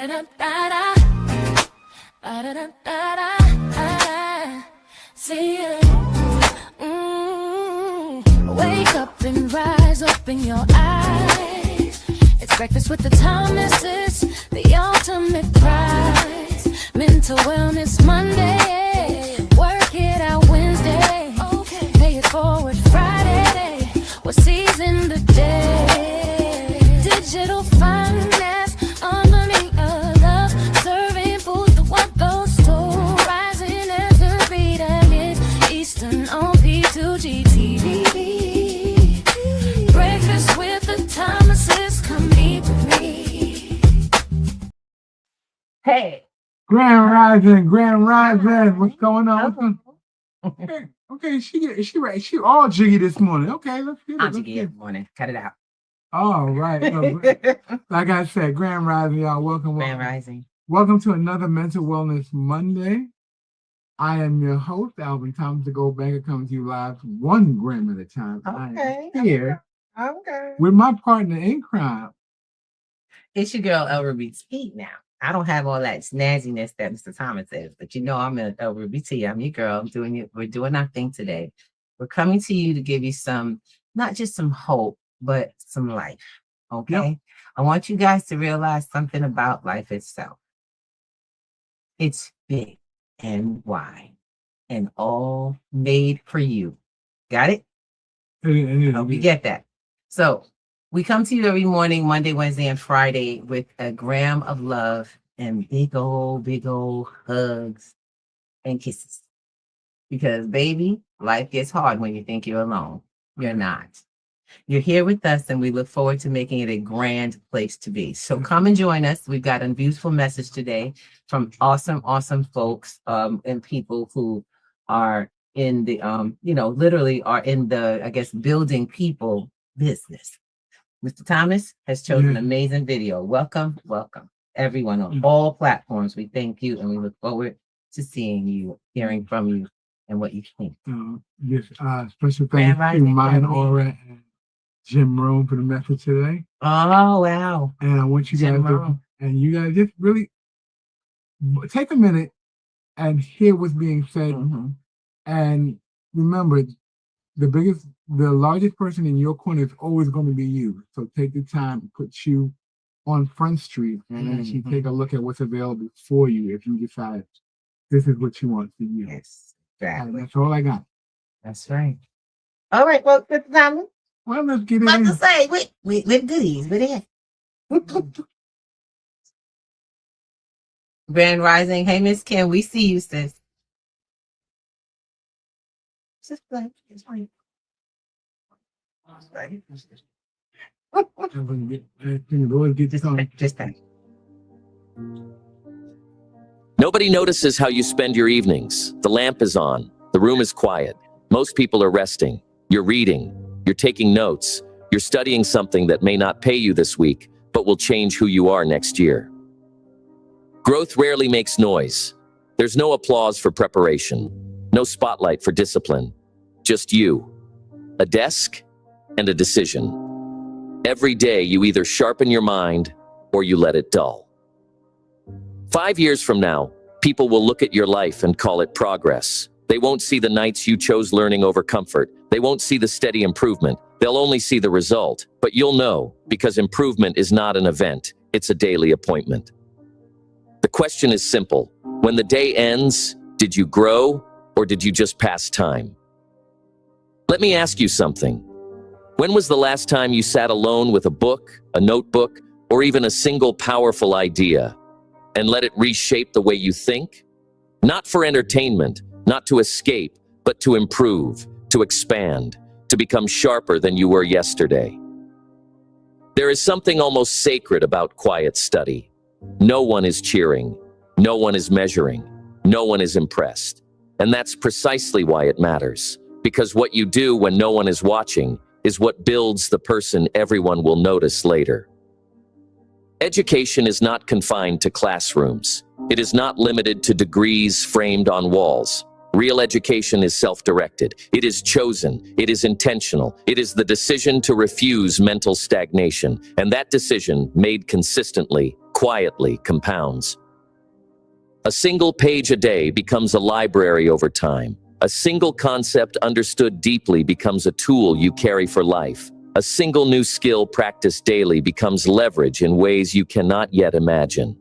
Ba-da-da-da-da. Ba-da-da-da-da. See ya. Wake up and rise, open your eyes. It's breakfast with the Thomases, the ultimate prize. Mental Wellness Monday, work it out Wednesday, pay it forward Friday. We're seizing the day. Digital finance, unlearning of love, serving food for what goes to rising as the beat and it's Eastern on P2GTV. Breakfast with the Thomases, come eat with me. Hey. Grand Rising, what's going on? Okay, she right. She all jiggy this morning. Okay, let's get it. I'm jiggy every morning. Cut it out. All right. Like I said, Grand Rising, y'all. Welcome. Grand Rising. Welcome to another Mental Wellness Monday. I am your host, Alvin Thomas, the Gold Banker, coming to you live 1 gram at a time. Okay. I am here Okay. with my partner in crime. It's your girl, El Ruby T now. I don't have all that snazziness that Mr. Thomas says, but you know I'm El Ruby T. I'm your girl. I'm doing it. We're doing our thing today. We're coming to you to give you some, not just some hope, but some life. Okay. Yep. I want you guys to realize something about life itself. It's big and wide and all made for you. Got it? I hope you get that. So we come to you every morning, Monday, Wednesday, and Friday with a gram of love and big old hugs and kisses. Because baby, life gets hard when you think you're alone. You're not. You're here with us, and we look forward to making it a grand place to be. So come and join us. We've got a beautiful message today from awesome folks and people who are in the, literally are in the, I guess, building people business. Mr. Thomas has chosen an amazing video. Welcome, everyone on all platforms. We thank you, and we look forward to seeing you, hearing from you, and what you think. Yes, special thanks to Mine Aura and Jim Rome for the message today. Oh, wow. And I want you guys to just really take a minute and hear what's being said. Mm-hmm. And remember, the largest person in your corner is always going to be you. So take the time to put you on Front Street and actually take a look at what's available for you if you decide this is what you want for you. Yes, exactly. And that's all I got. That's right. All right, well, Mr. Thomas. Well, let's get in. What to say? With goodies, with it. Grand Rising. Hey, Miss Kim, we see you, sis. Just play. Just play. Just play. Nobody notices how you spend your evenings. The lamp is on. The room is quiet. Most people are resting. You're reading. You're taking notes. You're studying something that may not pay you this week, but will change who you are next year. Growth rarely makes noise. There's no applause for preparation. No spotlight for discipline. Just you. A desk and a decision. Every day you either sharpen your mind or you let it dull. 5 years from now, people will look at your life and call it progress. They won't see the nights you chose learning over comfort. They won't see the steady improvement. They'll only see the result. But you'll know, because improvement is not an event, it's a daily appointment. The question is simple. When the day ends, did you grow or did you just pass time? Let me ask you something. When was the last time you sat alone with a book, a notebook, or even a single powerful idea and let it reshape the way you think? Not for entertainment, not to escape, but to improve, to expand, to become sharper than you were yesterday. There is something almost sacred about quiet study. No one is cheering. No one is measuring. No one is impressed. And that's precisely why it matters. Because what you do when no one is watching is what builds the person everyone will notice later. Education is not confined to classrooms. It is not limited to degrees framed on walls. Real education is self-directed. It is chosen. It is intentional. It is the decision to refuse mental stagnation. And that decision, made consistently, quietly compounds. A single page a day becomes a library over time. A single concept understood deeply becomes a tool you carry for life. A single new skill practiced daily becomes leverage in ways you cannot yet imagine.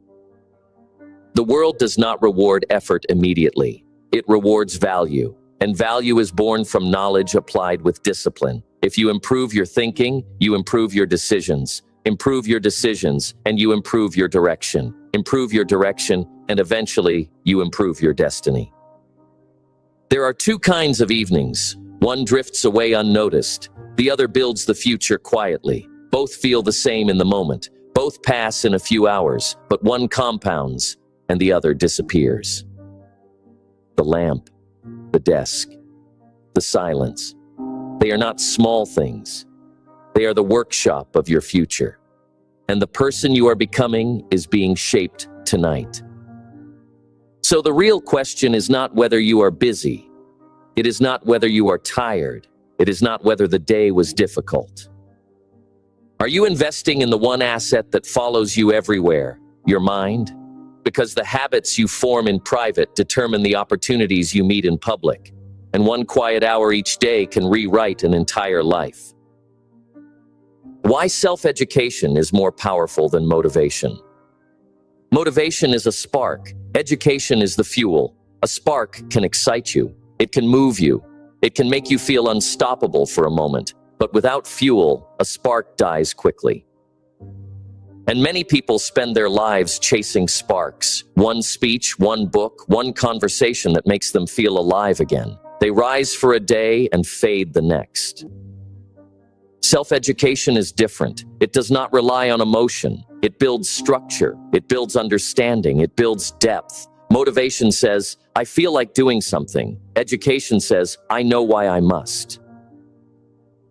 The world does not reward effort immediately. It rewards value, and value is born from knowledge applied with discipline. If you improve your thinking, you improve your decisions. Improve your decisions, and you improve your direction. Improve your direction, and eventually, you improve your destiny. There are two kinds of evenings. One drifts away unnoticed. The other builds the future quietly. Both feel the same in the moment. Both pass in a few hours, but one compounds, and the other disappears. The lamp, the desk, the silence. They are not small things. They are the workshop of your future. And the person you are becoming is being shaped tonight. So the real question is not whether you are busy. It is not whether you are tired. It is not whether the day was difficult. Are you investing in the one asset that follows you everywhere, your mind? Because the habits you form in private determine the opportunities you meet in public, and one quiet hour each day can rewrite an entire life. Why self-education is more powerful than motivation? Motivation is a spark. Education is the fuel. A spark can excite you. It can move you. It can make you feel unstoppable for a moment. But without fuel, a spark dies quickly. And many people spend their lives chasing sparks. One speech, one book, one conversation that makes them feel alive again. They rise for a day and fade the next. Self-education is different. It does not rely on emotion. It builds structure. It builds understanding. It builds depth. Motivation says, I feel like doing something. Education says, I know why I must.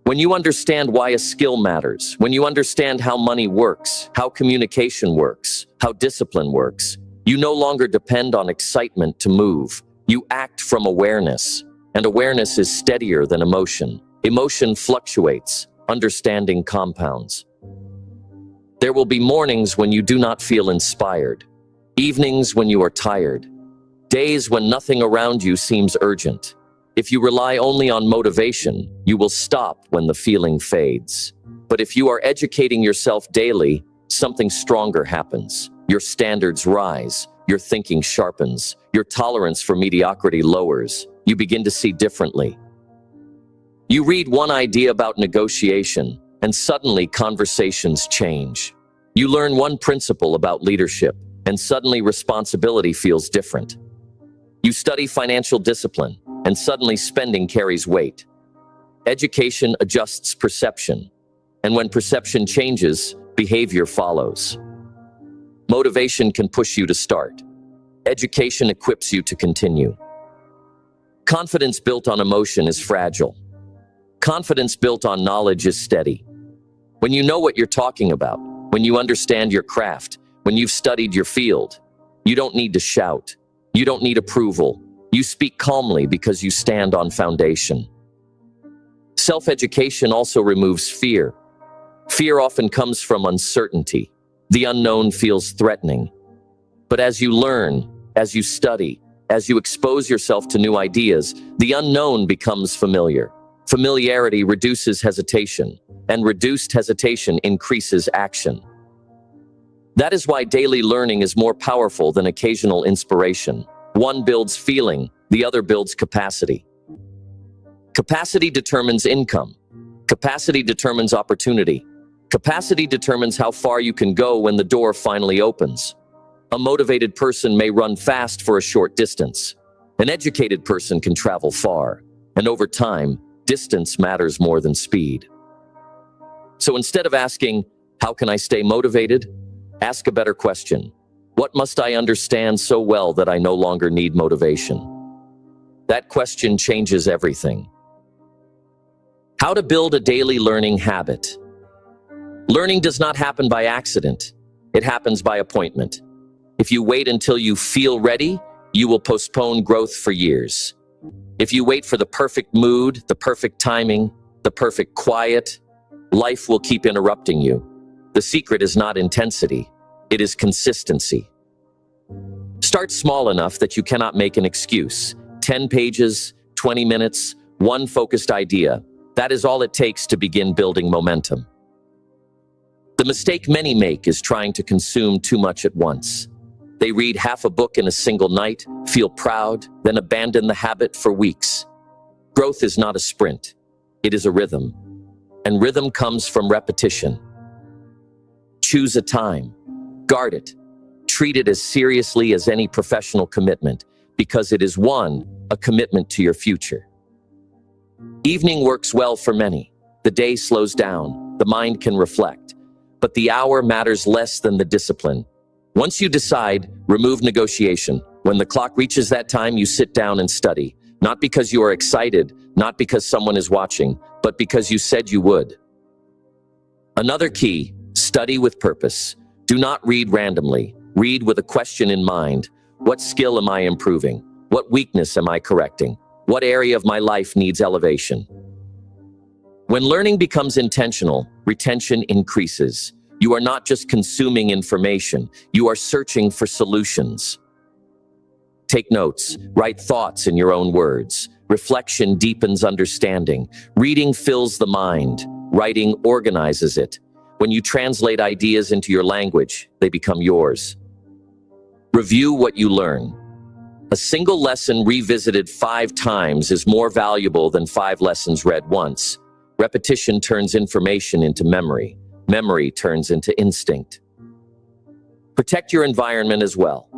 When you understand why a skill matters, when you understand how money works, how communication works, how discipline works, you no longer depend on excitement to move. You act from awareness, and awareness is steadier than emotion. Emotion fluctuates, understanding compounds. There will be mornings when you do not feel inspired, evenings when you are tired, days when nothing around you seems urgent. If you rely only on motivation, you will stop when the feeling fades. But if you are educating yourself daily, something stronger happens. Your standards rise, your thinking sharpens, your tolerance for mediocrity lowers. You begin to see differently. You read one idea about negotiation, and suddenly conversations change. You learn one principle about leadership, and suddenly responsibility feels different. You study financial discipline, and suddenly spending carries weight. Education adjusts perception, and when perception changes, behavior follows. Motivation can push you to start. Education equips you to continue. Confidence built on emotion is fragile. Confidence built on knowledge is steady. When you know what you're talking about, when you understand your craft, when you've studied your field, you don't need to shout. You don't need approval. You speak calmly because you stand on foundation. Self-education also removes fear. Fear often comes from uncertainty. The unknown feels threatening. But as you learn, as you study, as you expose yourself to new ideas, the unknown becomes familiar. Familiarity reduces hesitation, and reduced hesitation increases action. That is why daily learning is more powerful than occasional inspiration. One builds feeling, the other builds capacity. Capacity determines income. Capacity determines opportunity. Capacity determines how far you can go when the door finally opens. A motivated person may run fast for a short distance. An educated person can travel far. And over time, distance matters more than speed. So instead of asking, how can I stay motivated? Ask a better question. What must I understand so well that I no longer need motivation? That question changes everything. How to build a daily learning habit. Learning does not happen by accident. It happens by appointment. If you wait until you feel ready, you will postpone growth for years. If you wait for the perfect mood, the perfect timing, the perfect quiet, life will keep interrupting you. The secret is not intensity. It is consistency. Start small enough that you cannot make an excuse. 10 pages, 20 minutes, one focused idea. That is all it takes to begin building momentum. The mistake many make is trying to consume too much at once. They read half a book in a single night, feel proud, then abandon the habit for weeks. Growth is not a sprint. It is a rhythm. And rhythm comes from repetition. Choose a time. Guard it. Treat it as seriously as any professional commitment, because it is a commitment to your future. Evening works well for many. The day slows down. The mind can reflect. But the hour matters less than the discipline. Once you decide, remove negotiation. When the clock reaches that time, you sit down and study. Not because you are excited, not because someone is watching, but because you said you would. Another key, study with purpose. Do not read randomly. Read with a question in mind. What skill am I improving? What weakness am I correcting? What area of my life needs elevation? When learning becomes intentional, retention increases. You are not just consuming information, you are searching for solutions. Take notes, write thoughts in your own words. Reflection deepens understanding. Reading fills the mind. Writing organizes it. When you translate ideas into your language, they become yours. Review what you learn. A single lesson revisited 5 times is more valuable than 5 lessons read once. Repetition turns information into memory. Memory turns into instinct. Protect your environment as well.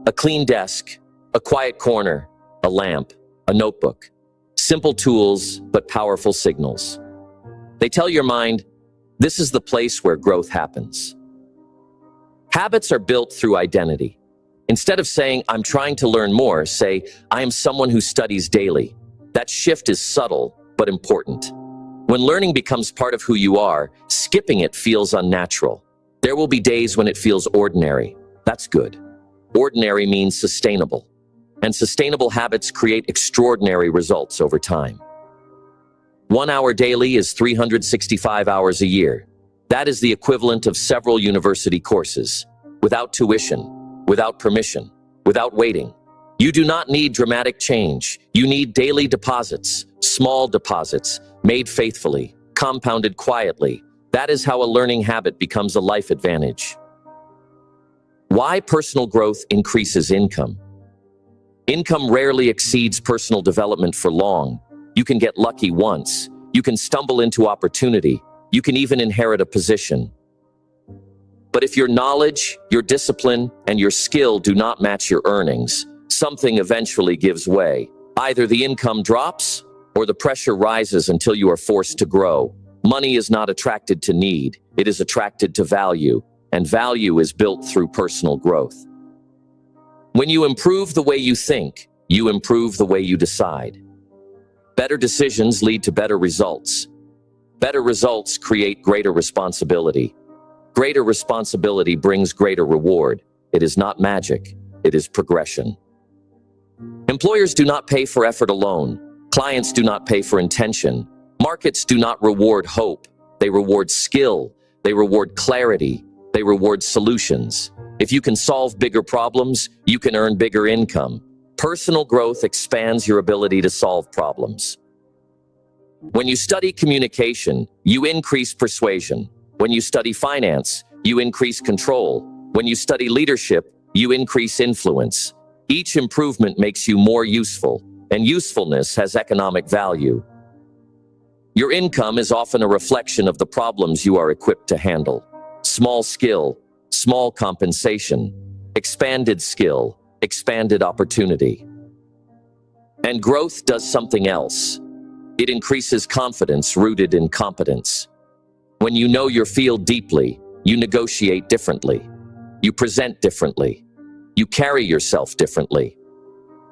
A clean desk, a quiet corner, a lamp, a notebook. Simple tools, but powerful signals. They tell your mind, this is the place where growth happens. Habits are built through identity. Instead of saying, I'm trying to learn more, say, I am someone who studies daily. That shift is subtle, but important. When learning becomes part of who you are, skipping it feels unnatural. There will be days when it feels ordinary. That's good. Ordinary means sustainable. And sustainable habits create extraordinary results over time. 1 hour daily is 365 hours a year. That is the equivalent of several university courses. Without tuition, without permission, without waiting. You do not need dramatic change. You need daily deposits, small deposits, made faithfully, compounded quietly. That is how a learning habit becomes a life advantage. Why personal growth increases income? Income rarely exceeds personal development for long. You can get lucky once. You can stumble into opportunity. You can even inherit a position. But if your knowledge, your discipline, and your skill do not match your earnings, something eventually gives way. Either the income drops, or the pressure rises until you are forced to grow. Money is not attracted to need, it is attracted to value, and value is built through personal growth. When you improve the way you think, you improve the way you decide. Better decisions lead to better results. Better results create greater responsibility. Greater responsibility brings greater reward. It is not magic, it is progression. Employers do not pay for effort alone. Clients do not pay for intention. Markets do not reward hope. They reward skill. They reward clarity. They reward solutions. If you can solve bigger problems, you can earn bigger income. Personal growth expands your ability to solve problems. When you study communication, you increase persuasion. When you study finance, you increase control. When you study leadership, you increase influence. Each improvement makes you more useful, and usefulness has economic value. Your income is often a reflection of the problems you are equipped to handle. Small skill, small compensation, expanded skill, expanded opportunity. And growth does something else. It increases confidence rooted in competence. When you know your field deeply, you negotiate differently. You present differently. You carry yourself differently.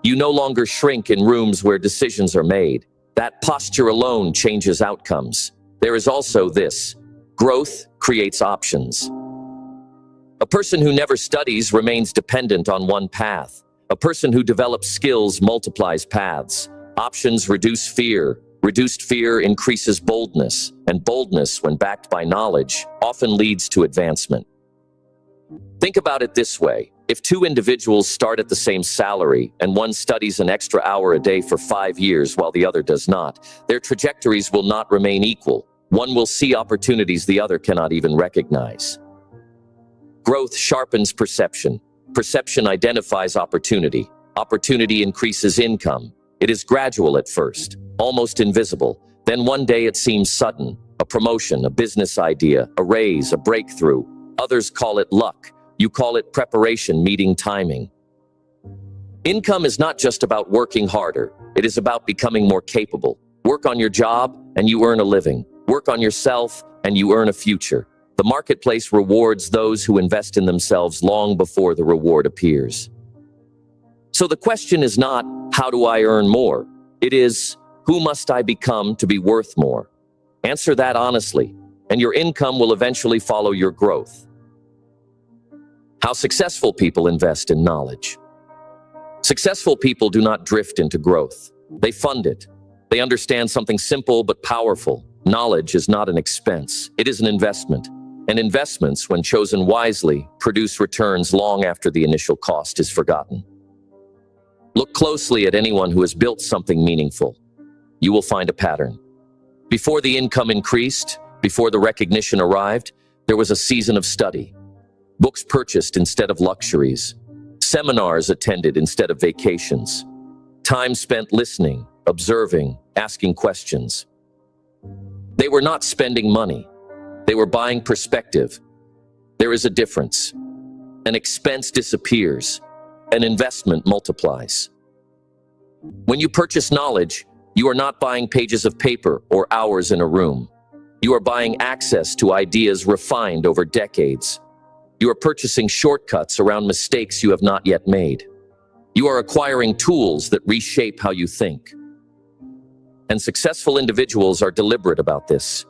You no longer shrink in rooms where decisions are made. That posture alone changes outcomes. There is also this: growth creates options. A person who never studies remains dependent on one path. A person who develops skills multiplies paths. Options reduce fear. Reduced fear increases boldness, and boldness, when backed by knowledge, often leads to advancement. Think about it this way. If two individuals start at the same salary and one studies an extra hour a day for 5 years while the other does not, their trajectories will not remain equal. One will see opportunities the other cannot even recognize. Growth sharpens perception. Perception identifies opportunity. Opportunity increases income. It is gradual at first, almost invisible. Then one day it seems sudden. A promotion, a business idea, a raise, a breakthrough. Others call it luck. You call it preparation meeting timing. Income is not just about working harder. It is about becoming more capable. Work on your job and you earn a living. Work on yourself and you earn a future. The marketplace rewards those who invest in themselves long before the reward appears. So the question is not, how do I earn more? It is, who must I become to be worth more? Answer that honestly, and your income will eventually follow your growth. How successful people invest in knowledge. Successful people do not drift into growth. They fund it. They understand something simple but powerful. Knowledge is not an expense. It is an investment. And investments, when chosen wisely, produce returns long after the initial cost is forgotten. Look closely at anyone who has built something meaningful. You will find a pattern. Before the income increased, before the recognition arrived, there was a season of study. Books purchased instead of luxuries. Seminars attended instead of vacations. Time spent listening, observing, asking questions. They were not spending money. They were buying perspective. There is a difference. An expense disappears. An investment multiplies. When you purchase knowledge, you are not buying pages of paper or hours in a room. You are buying access to ideas refined over decades. You are purchasing shortcuts around mistakes you have not yet made. You are acquiring tools that reshape how you think. And successful individuals are deliberate about this.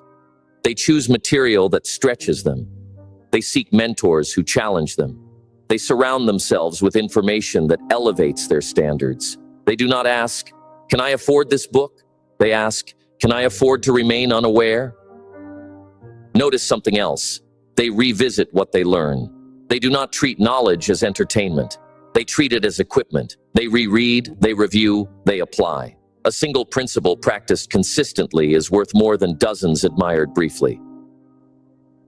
They choose material that stretches them. They seek mentors who challenge them. They surround themselves with information that elevates their standards. They do not ask, "Can I afford this book?" They ask, "Can I afford to remain unaware?" Notice something else. They revisit what they learn. They do not treat knowledge as entertainment. They treat it as equipment. They reread, they review, they apply. A single principle practiced consistently is worth more than dozens admired briefly.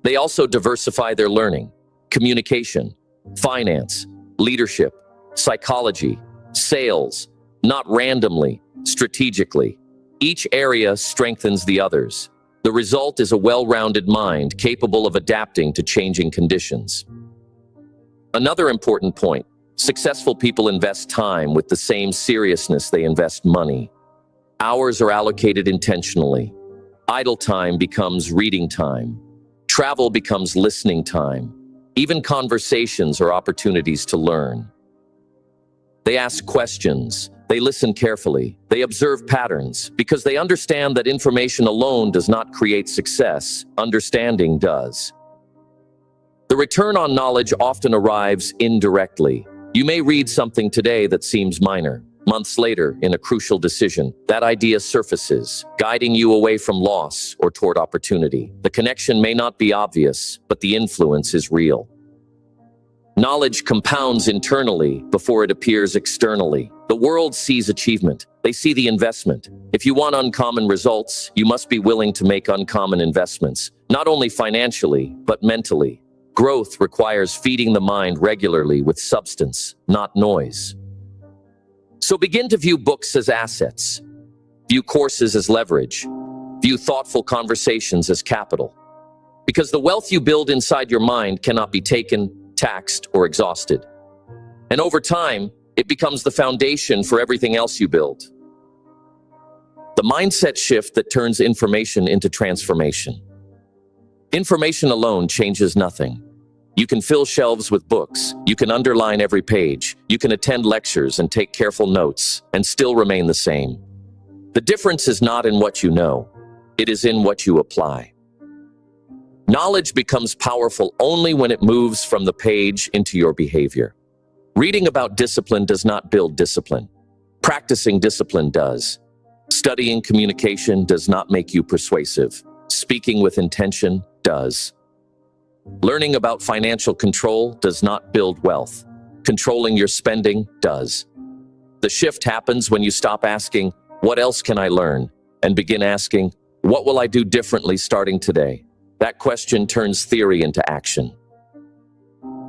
They also diversify their learning. Communication, finance, leadership, psychology, sales, not randomly, strategically. Each area strengthens the others. The result is a well-rounded mind capable of adapting to changing conditions. Another important point, successful people invest time with the same seriousness they invest money. Hours are allocated intentionally. Idle time becomes reading time. Travel becomes listening time. Even conversations are opportunities to learn. They ask questions. They listen carefully. They observe patterns because they understand that information alone does not create success. Understanding does. The return on knowledge often arrives indirectly. You may read something today that seems minor. Months later, in a crucial decision, that idea surfaces, guiding you away from loss or toward opportunity. The connection may not be obvious, but the influence is real. Knowledge compounds internally before it appears externally. The world sees achievement. They see the investment. If you want uncommon results, you must be willing to make uncommon investments, not only financially, but mentally. Growth requires feeding the mind regularly with substance, not noise. So begin to view books as assets. View courses as leverage. View thoughtful conversations as capital. Because the wealth you build inside your mind cannot be taken, taxed, or exhausted. And over time, it becomes the foundation for everything else you build. The mindset shift that turns information into transformation. Information alone changes nothing. You can fill shelves with books, you can underline every page, you can attend lectures and take careful notes, and still remain the same. The difference is not in what you know, it is in what you apply. Knowledge becomes powerful only when it moves from the page into your behavior. Reading about discipline does not build discipline. Practicing discipline does. Studying communication does not make you persuasive. Speaking with intention does. Learning about financial control does not build wealth. Controlling your spending does. The shift happens when you stop asking, "What else can I learn?" and begin asking, "What will I do differently starting today?" That question turns theory into action.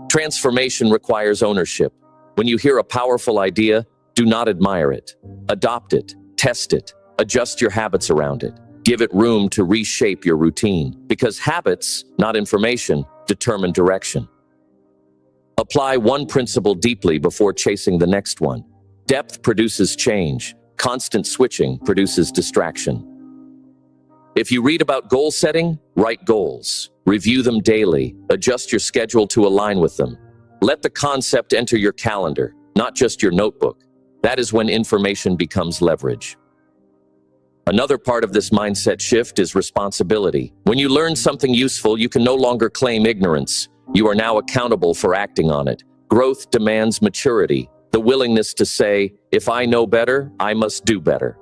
Transformation requires ownership. When you hear a powerful idea, do not admire it. Adopt it, test it, adjust your habits around it. Give it room to reshape your routine, because habits, not information, determine direction. Apply one principle deeply before chasing the next one. Depth produces change. Constant switching produces distraction. If you read about goal setting, write goals. Review them daily. Adjust your schedule to align with them. Let the concept enter your calendar, not just your notebook. That is when information becomes leverage. Another part of this mindset shift is responsibility. When you learn something useful, you can no longer claim ignorance. You are now accountable for acting on it. Growth demands maturity, the willingness to say, "If I know better, I must do better."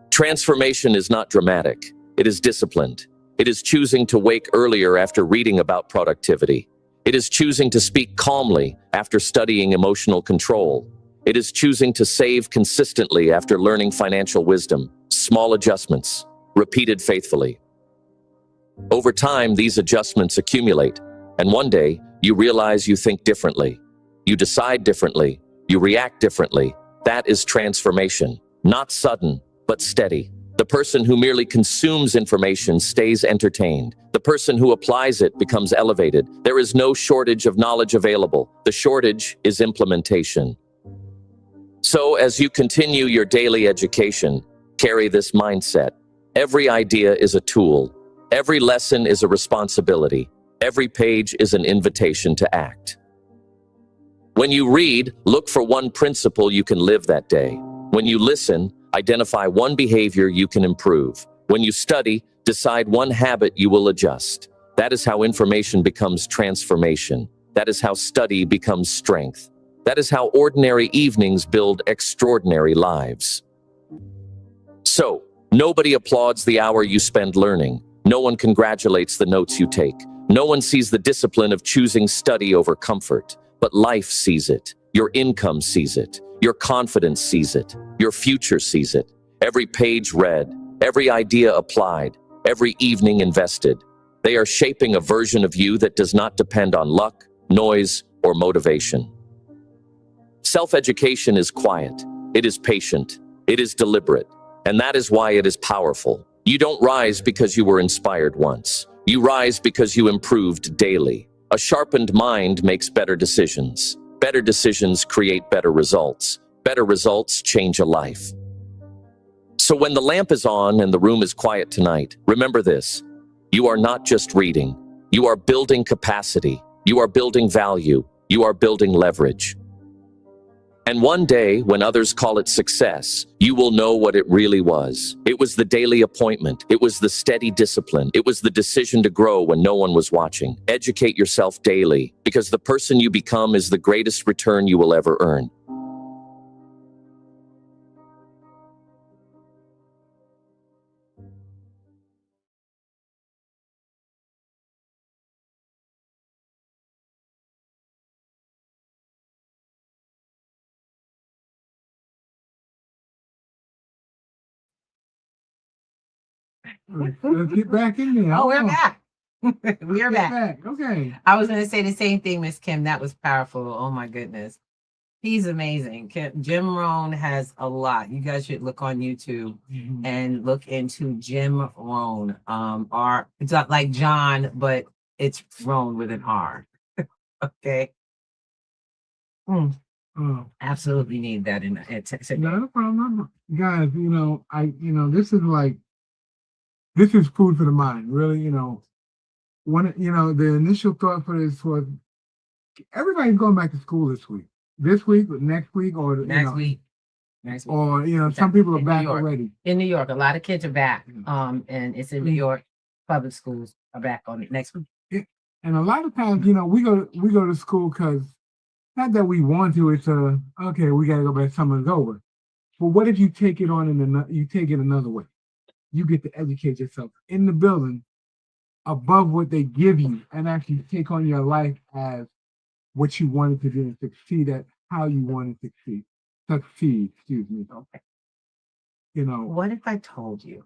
Transformation is not dramatic. It is disciplined. It is choosing to wake earlier after reading about productivity. It is choosing to speak calmly after studying emotional control. It is choosing to save consistently after learning financial wisdom. Small adjustments, repeated faithfully. Over time, these adjustments accumulate, and one day, you realize you think differently. You decide differently. You react differently. That is transformation. Not sudden, but steady. The person who merely consumes information stays entertained. The person who applies it becomes elevated. There is no shortage of knowledge available. The shortage is implementation. So, as you continue your daily education, carry this mindset. Every idea is a tool. Every lesson is a responsibility. Every page is an invitation to act. When you read, look for one principle you can live that day. When you listen, identify one behavior you can improve. When you study, decide one habit you will adjust. That is how information becomes transformation. That is how study becomes strength. That is how ordinary evenings build extraordinary lives. So, nobody applauds the hour you spend learning. No one congratulates the notes you take. No one sees the discipline of choosing study over comfort. But life sees it. Your income sees it. Your confidence sees it. Your future sees it. Every page read, every idea applied, every evening invested. They are shaping a version of you that does not depend on luck, noise, or motivation. Self-education is quiet. It is patient. It is deliberate. And that is why it is powerful. You don't rise because you were inspired once. You rise because you improved daily. A sharpened mind makes better decisions. Better decisions create better results. Better results change a life. So when the lamp is on and the room is quiet tonight, remember this. You are not just reading. You are building capacity. You are building value. You are building leverage. And one day, when others call it success, you will know what it really was. It was the daily appointment. It was the steady discipline. It was the decision to grow when no one was watching. Educate yourself daily, because the person you become is the greatest return you will ever earn. Let's get back in there. Oh, we're back. We are Get back. Okay. I was going to say the same thing, Miss Kim. That was powerful. Oh my goodness. He's amazing. Jim Rohn has a lot. You guys should look on YouTube and look into Jim Rohn. It's not like John, but it's Rohn with an R. Okay. Absolutely need that in Not a problem. Guys, this is food for the mind. Really, the initial thought for this was everybody's going back to school this week. This week, next week, or next week. Or some people are back already. In New York, a lot of kids are back. And it's in New York. Public schools are back on it next week. And a lot of times, we go to school because not that we want to. It's okay. We got to go back. Summer's over. But what if you take it on you take it another way? You get to educate yourself in the building above what they give you and actually take on your life as what you wanted to do and succeed at how you wanted to succeed, excuse me. Okay. You know, What if I told you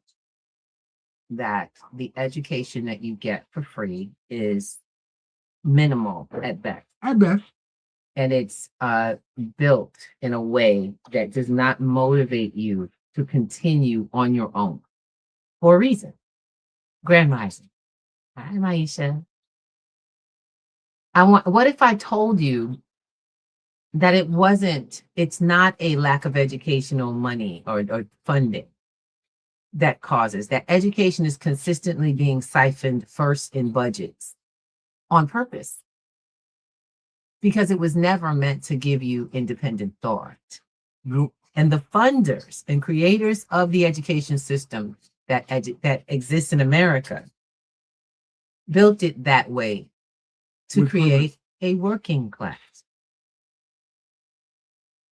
that the education that you get for free is minimal at best, I bet. and it's built in a way that does not motivate you to continue on your own for a reason? Grand Rising. Hi, Maisha. What if I told you that it's not a lack of educational money or funding that causes that education is consistently being siphoned first in budgets on purpose, because it was never meant to give you independent thought. Nope. And the funders and creators of the education system that exists in America built it that way to With create a working class.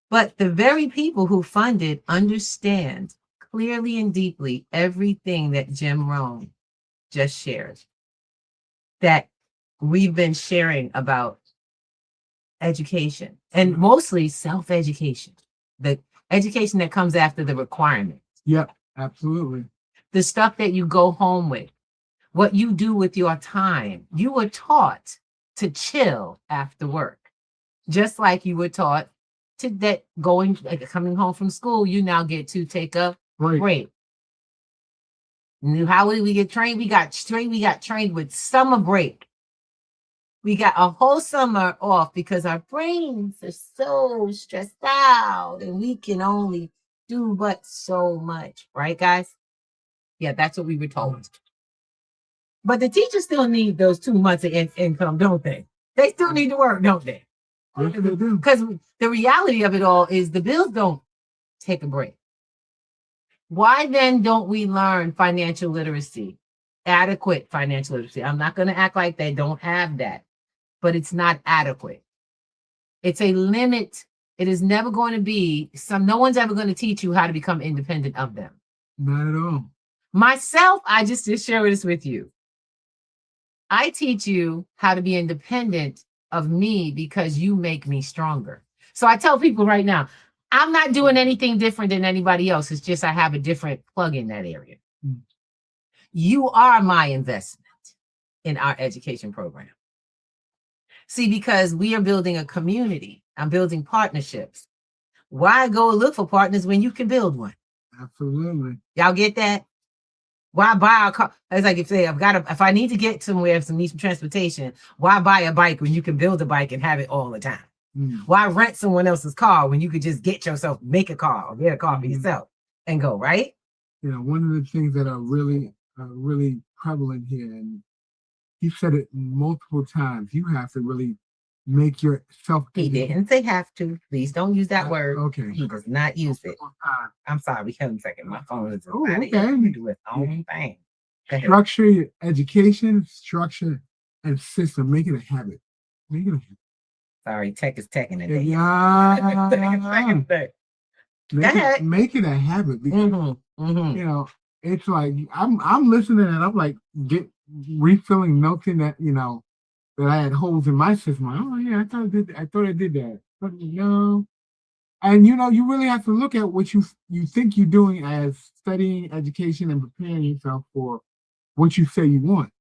But the very people who fund it understand clearly and deeply everything that Jim Rohn just shared, that we've been sharing about education, and mostly self-education, the education that comes after the requirement. Yep, absolutely. The stuff that you go home with, what you do with your time. You were taught to chill after work, just like you were taught to that coming home from school, you now get to take a break. How did we get trained? We got trained with summer break. We got a whole summer off because our brains are so stressed out and we can only do but so much, right, guys? Yeah, that's what we were told. But the teachers still need those 2 months of income, don't they? They still need to work, don't they? Yes, they do. Because the reality of it all is the bills don't take a break. Why then don't we learn financial literacy, adequate financial literacy? I'm not going to act like they don't have that, but it's not adequate. It's a limit. It is never going to be no one's ever going to teach you how to become independent of them. Not at all. Myself, I just share this with you. I teach you how to be independent of me because you make me stronger. So I tell people right now, I'm not doing anything different than anybody else. It's just I have a different plug in that area. You are my investment in our education program. See, because we are building a community. I'm building partnerships. Why go look for partners when you can build one? Absolutely. Y'all get that? Why buy a car? It's like if I need to get somewhere, need some transportation, why buy a bike when you can build a bike and have it all the time? Why rent someone else's car when you could just make a car or get a car for yourself and go, right? You know, one of the things that are really prevalent here, and you said it multiple times, you have to really make yourself. He didn't say have to. Please don't use that word. Okay. He does not use it. I'm sorry. Hold a second. My phone is okay. Do its own thing. Structure your education, structure and system. Make it a habit. Make it a habit. Sorry, tech is teching it. Make it a habit because you know it's like I'm listening and I'm like refilling notes in that that I had holes in my system. Oh yeah, I thought I did that. But no. And you really have to look at what you think you're doing as studying education and preparing yourself for what you say you want.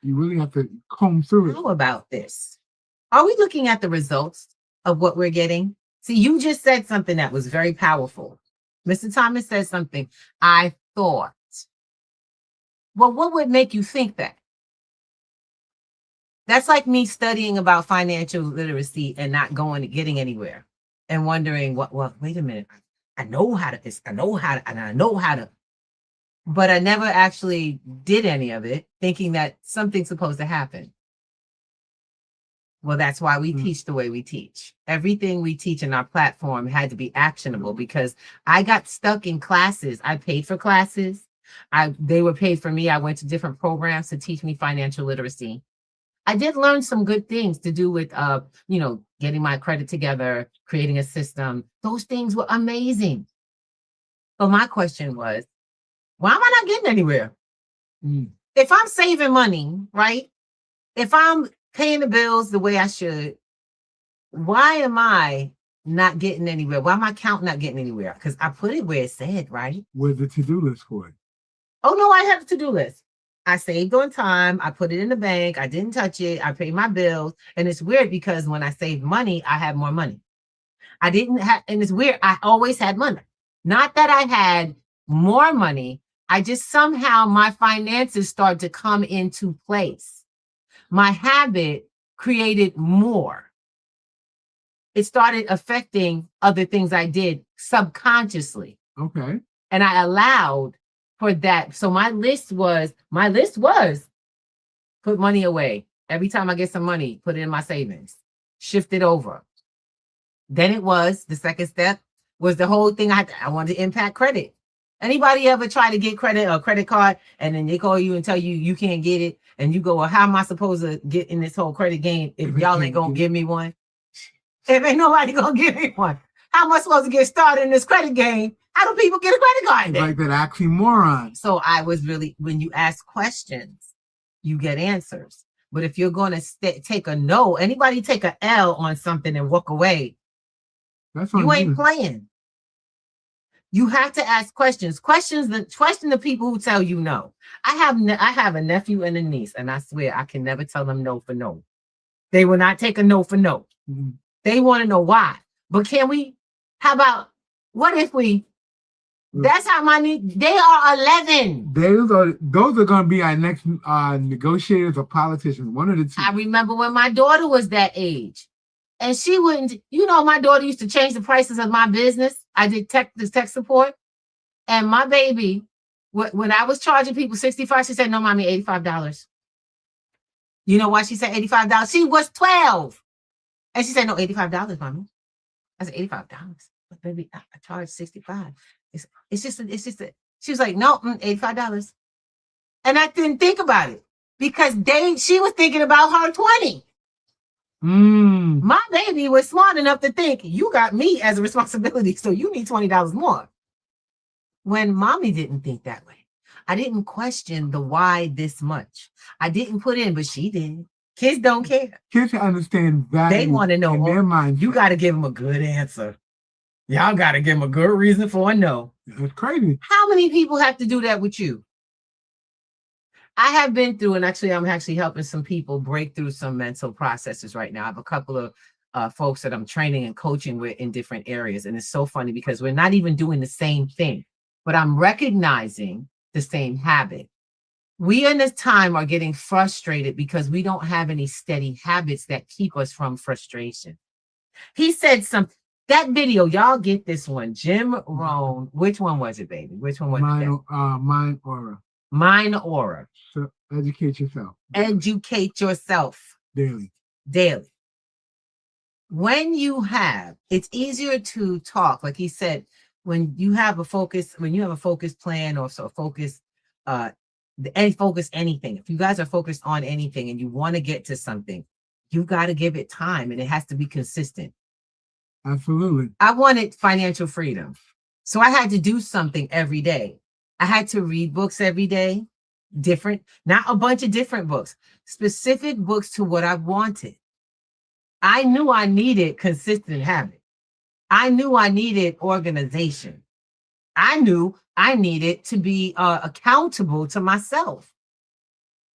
You really have to comb through it. How about this? Are we looking at the results of what we're getting? See, you just said something that was very powerful. Mr. Thomas said something. I thought. Well, what would make you think that? That's like me studying about financial literacy and not getting anywhere and wondering wait a minute. I know how to, but I never actually did any of it, thinking that something's supposed to happen. Well, that's why we teach the way we teach. Everything we teach in our platform had to be actionable because I got stuck in classes. I paid for classes. They were paid for me. I went to different programs to teach me financial literacy. I did learn some good things to do with, getting my credit together, creating a system. Those things were amazing. But my question was, why am I not getting anywhere? if I'm saving money, right? If I'm paying the bills the way I should, why am I not getting anywhere? Why my account not getting anywhere? Because I put it where it said, right? With the to-do list for it. Oh no, I have a to-do list. I saved on time. I put it in the bank. I didn't touch it. I paid my bills. And it's weird because when I save money, I have more money. I didn't have, and it's weird. I always had money. Not that I had more money. I just somehow my finances started to come into place. My habit created more. It started affecting other things I did subconsciously. Okay. And I allowed for that. So my list was put money away. Every time I get some money, put it in my savings, shift it over. Then it was the second step was the whole thing. I wanted to impact credit. Anybody ever try to get credit or credit card and then they call you and tell you you can't get it? And you go, well, how am I supposed to get in this whole credit game if y'all ain't going to give me one? If ain't nobody going to give me one, how am I supposed to get started in this credit game? How do people get a credit card then? Like that oxymoron. So I was really, when you ask questions, you get answers. But if you're going to take a no, anybody take a L on something and walk away, That's you ain't playing. You have to ask questions. Question the people who tell you no. I have a nephew and a niece, and I swear I can never tell them no for no. They will not take a no for no. Mm-hmm. They want to know why. But can we? How about what if we? That's how they are 11. Those are going to be our next negotiators or politicians. One of the two. I remember when my daughter was that age. And she wouldn't, my daughter used to change the prices of my business. I did tech support. And my baby, when I was charging people $65, she said, no, mommy, $85. You know why she said $85? She was 12. And she said, no, $85, mommy. I said, $85. But baby, I charged $65. It's just she was like, no, $85. And I didn't think about it because she was thinking about her 20. My baby was smart enough to think you got me as a responsibility, so you need $20 more. When mommy didn't think that way, I didn't question the why this much. I didn't put in, but she did. Kids don't care. Kids understand value. They want to know. In their mind, you got to give them a good answer. Y'all got to give them a good reason for a no. It's crazy. How many people have to do that with you? I have been through, and actually, I'm actually helping some people break through some mental processes right now. I have a couple of folks that I'm training and coaching with in different areas. And it's so funny because we're not even doing the same thing, but I'm recognizing the same habit. We in this time are getting frustrated because we don't have any steady habits that keep us from frustration. He said something. That video, y'all get this one. Jim Rohn. Which one was it, baby? Which one was it? Mind Aura. Mind Aura. So educate yourself. Educate yourself. Daily. When it's easier to talk. Like he said, when you have a focus plan or so focus, anything. If you guys are focused on anything and you want to get to something, you got to give it time and it has to be consistent. Absolutely. I wanted financial freedom. So I had to do something every day. I had to read books every day, not a bunch of different books, specific books to what I wanted. I knew I needed consistent habit. I knew I needed organization. I knew I needed to be accountable to myself.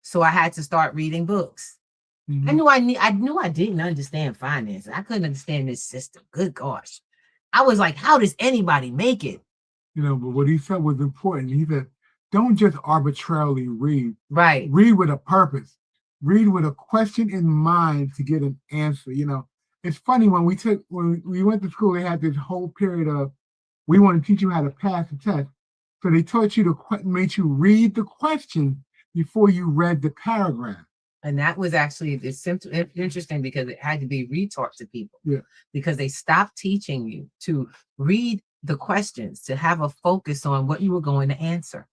So I had to start reading books. Mm-hmm. I knew I didn't understand finance. I couldn't understand this system. Good gosh. I was like, how does anybody make it? But what he said was important. He said, don't just arbitrarily read. Right. Read with a purpose. Read with a question in mind to get an answer. It's funny when we went to school, they had this whole period of, we want to teach you how to pass the test. So they taught you made you read the question before you read the paragraph. And that was actually interesting because it had to be retaught to people. Yeah. Because they stopped teaching you to read the questions, to have a focus on what you were going to answer.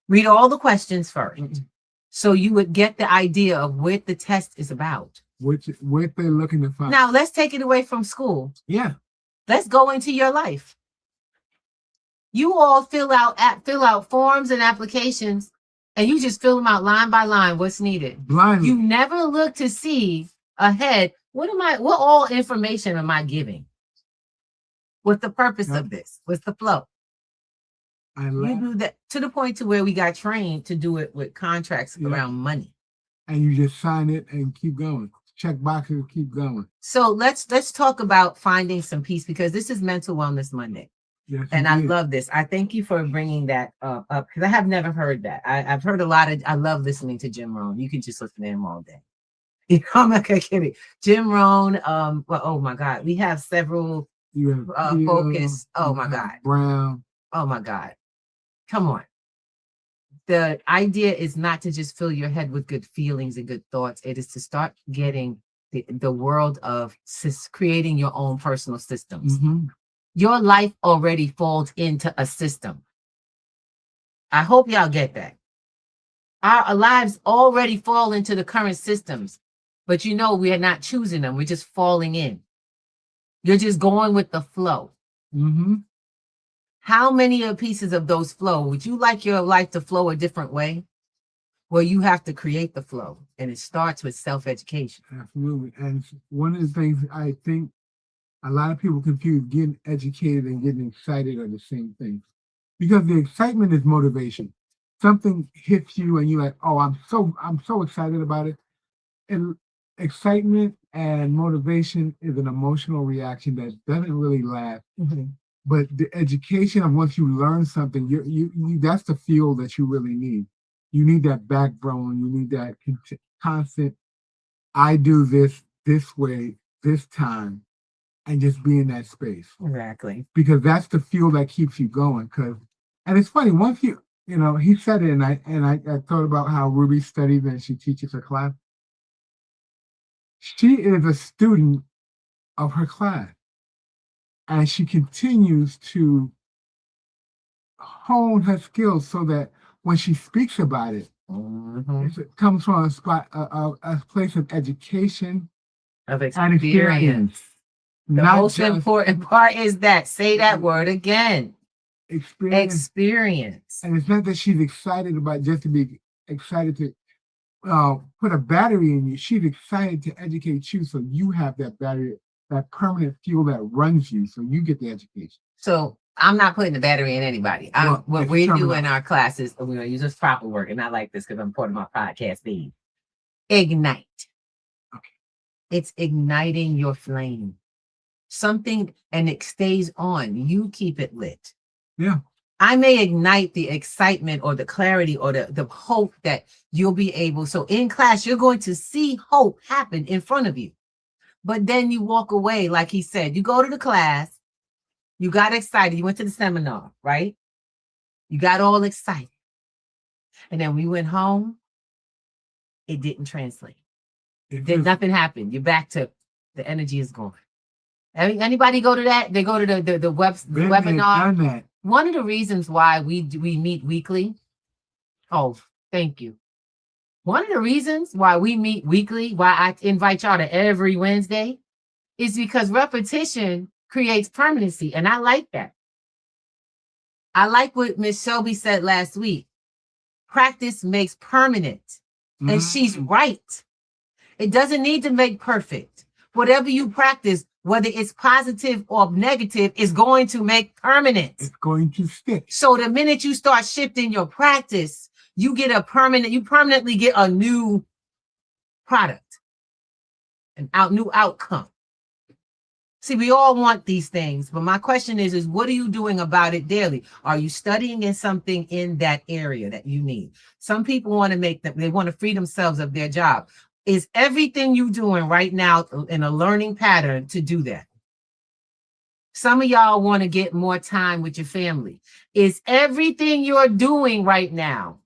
Read all the questions first. Mm-hmm. So you would get the idea of what the test is about. What they're looking to find. Now let's take it away from school. Yeah. Let's go into your life. You all fill out forms and applications And you just fill them out line by line, what's needed. Blindly. You never look to see ahead, what all information am I giving? What's the purpose of this? What's the flow? You do that to the point to where we got trained to do it with contracts around money. And you just sign it and keep going. Check boxes, keep going. So let's talk about finding some peace, because this is Mental Wellness Monday. Yes, and I love this. I thank you for bringing that up, because I have never heard that. I've heard a lot of, I love listening to Jim Rohn. You can just listen to him all day. You know, I'm not kidding. Jim Rohn, well, oh my God. We have several focus. Oh my God. Brown. Oh my God. Come on. The idea is not to just fill your head with good feelings and good thoughts. It is to start getting the world of creating your own personal systems. Mm-hmm. Your life already falls into a system. I hope y'all get that. Our lives already fall into the current systems, but you know, we are not choosing them. We're just falling in. You're just going with the flow. Mm-hmm. How many pieces of those flow? Would you like your life to flow a different way? Well, you have to create the flow, and it starts with self-education. Absolutely. And one of the things I think a lot of people confuse getting educated and getting excited are the same thing. Because the excitement is motivation. Something hits you and you're like, oh, I'm so excited about it. And excitement and motivation is an emotional reaction that doesn't really last. Mm-hmm. But the education of once you learn something, you that's the fuel that you really need. You need that backbone. You need that constant, I do this way, this time, and just be in that space. Exactly. Because that's the fuel that keeps you going. And it's funny, once you know, he said it, and I thought about how Ruby studies and she teaches her class. She is a student of her class. And she continues to hone her skills so that when she speaks about it, it comes from a place of education, of experience. The most important part is that, say that word again. Experience. And it's not that she's excited about just to be excited to put a battery in you. She's excited to educate you so you have that battery, that permanent fuel that runs you, so you get the education. So I'm not putting the battery in anybody. What we do in our classes, we're going to use this proper word, and I like this because I'm part of my podcast feed. Ignite. Okay. It's igniting your flame. Something, and it stays on. You keep it lit. Yeah. I may ignite the excitement or the clarity or the hope that you'll be able. So in class, you're going to see hope happen in front of you. But then you walk away, like he said, you go to the class, you got excited, you went to the seminar, right? You got all excited. And then we went home, it didn't translate. Nothing happened. You're back to the energy is gone. Anybody go to that? They go to the webinar. One of the reasons why we meet weekly. Oh, thank you. One of the reasons why we meet weekly, why I invite y'all to every Wednesday, is because repetition creates permanency. And I like that. I like what Miss Shelby said last week. Practice makes permanent. And she's right. It doesn't need to make perfect. Whatever you practice, whether it's positive or negative, is going to make permanent. It's going to stick. So the minute you start shifting your practice, you permanently get a new product, new outcome. See, we all want these things, but my question is what are you doing about it daily? Are you studying in something in that area that you need? Some people want to they want to free themselves of their job. Is everything you doing right now in a learning pattern to do that? Some of y'all want to get more time with your family. Is everything you're doing right now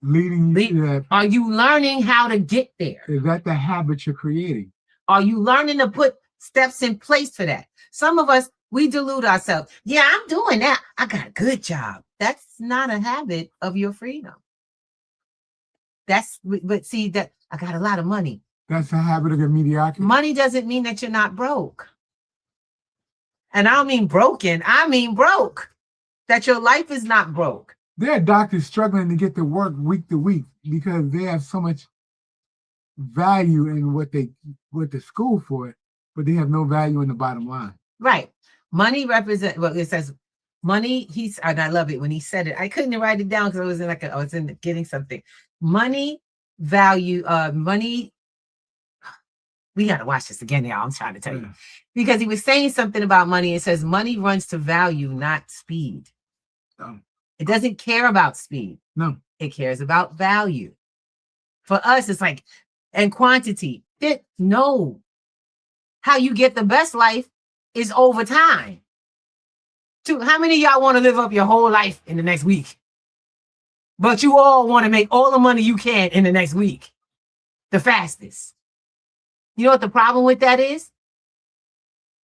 leading you to that? Are you learning how to get there? Is that the habit you're creating? Are you learning to put steps in place for that? Some of us, we delude ourselves. Yeah, I'm doing that. I got a good job. That's not a habit of your freedom. But see, that I got a lot of money. That's a habit of your mediocrity. Money doesn't mean that you're not broke. And I don't mean broken. I mean broke. That your life is not broke. There are doctors struggling to get to work week to week because they have so much value in what they went to school for, but they have no value in the bottom line. Right. Money represent. Well, it says money. And I love it when he said it. I couldn't write it down because I was in I was in getting something. Money value. Money. We got to watch this again, y'all. I'm trying to tell you because he was saying something about money. It says money runs to value, not speed. It doesn't care about speed. No, it cares about value. For us, it's like and quantity. No. How you get the best life is over time. How many of y'all want to live up your whole life in the next week? But you all want to make all the money you can in the next week. The fastest. You know what the problem with that is?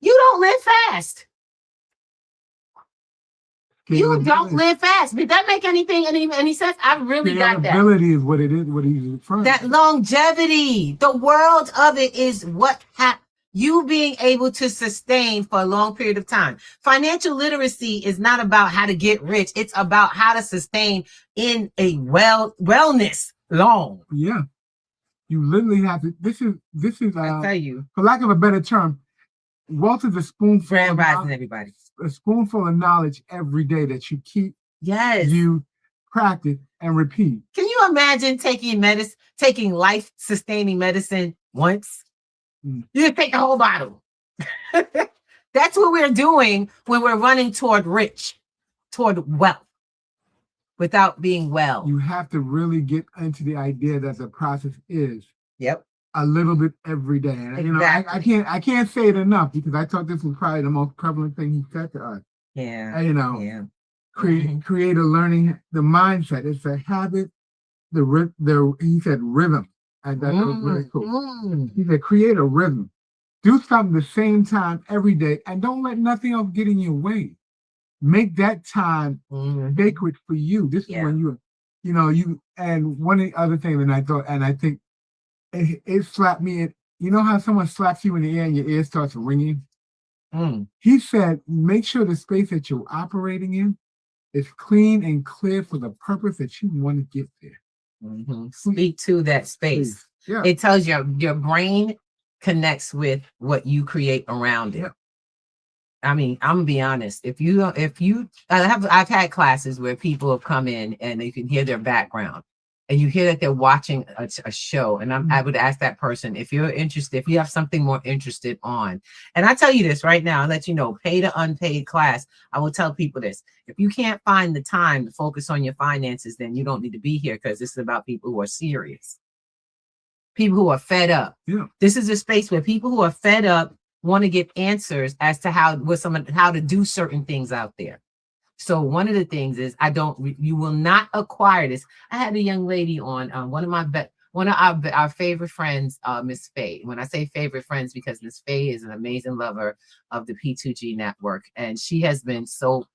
You don't live fast. You don't live fast. Did that make any sense? I really got that. Ability is what it is, what he's referring to. That longevity. The world of it is what you being able to sustain for a long period of time. Financial literacy is not about how to get rich. It's about how to sustain in a wellness long. Yeah. You literally have to, this is I tell you. For lack of a better term, wealth is a spoonful Grand rising, everybody. A spoonful of knowledge every day that you keep, you practice and repeat. Can you imagine taking life-sustaining medicine once? You just take the whole bottle. That's what we're doing when we're running toward wealth, without being well. You have to really get into the idea that the process is. Yep. A little bit every day. And Exactly. I can't say it enough because I thought this was probably the most prevalent thing he said to us. Yeah. And, create a learning, the mindset. It's a habit. He said rhythm. And that was really cool. He said, create a rhythm. Do something the same time every day and don't let nothing else get in your way. Make that time sacred for you. This is when and one of the other things that I thought, and I think it slapped me. You know how someone slaps you in the ear and your ear starts ringing? He said, make sure the space that you're operating in is clean and clear for the purpose that you want to get there. Speak to that space. Yeah. It tells your brain connects with what you create around it. Yeah. I mean, I'm gonna be honest. I've had classes where people have come in and you can hear their background, and you hear that they're watching a show. And I would ask that person if you're interested, if you have something more interested on. And I tell you this right now, I'll let you know, paid or unpaid class. I will tell people this: if you can't find the time to focus on your finances, then you don't need to be here because this is about people who are serious, people who are fed up. Yeah. This is a space where people who are fed up want to get answers as to how to do certain things out there. So one of the things is you will not acquire this. I had a young lady on one of our favorite friends, Miss Faye. When I say favorite friends, because Miss Faye is an amazing lover of the P2G network, and she has been so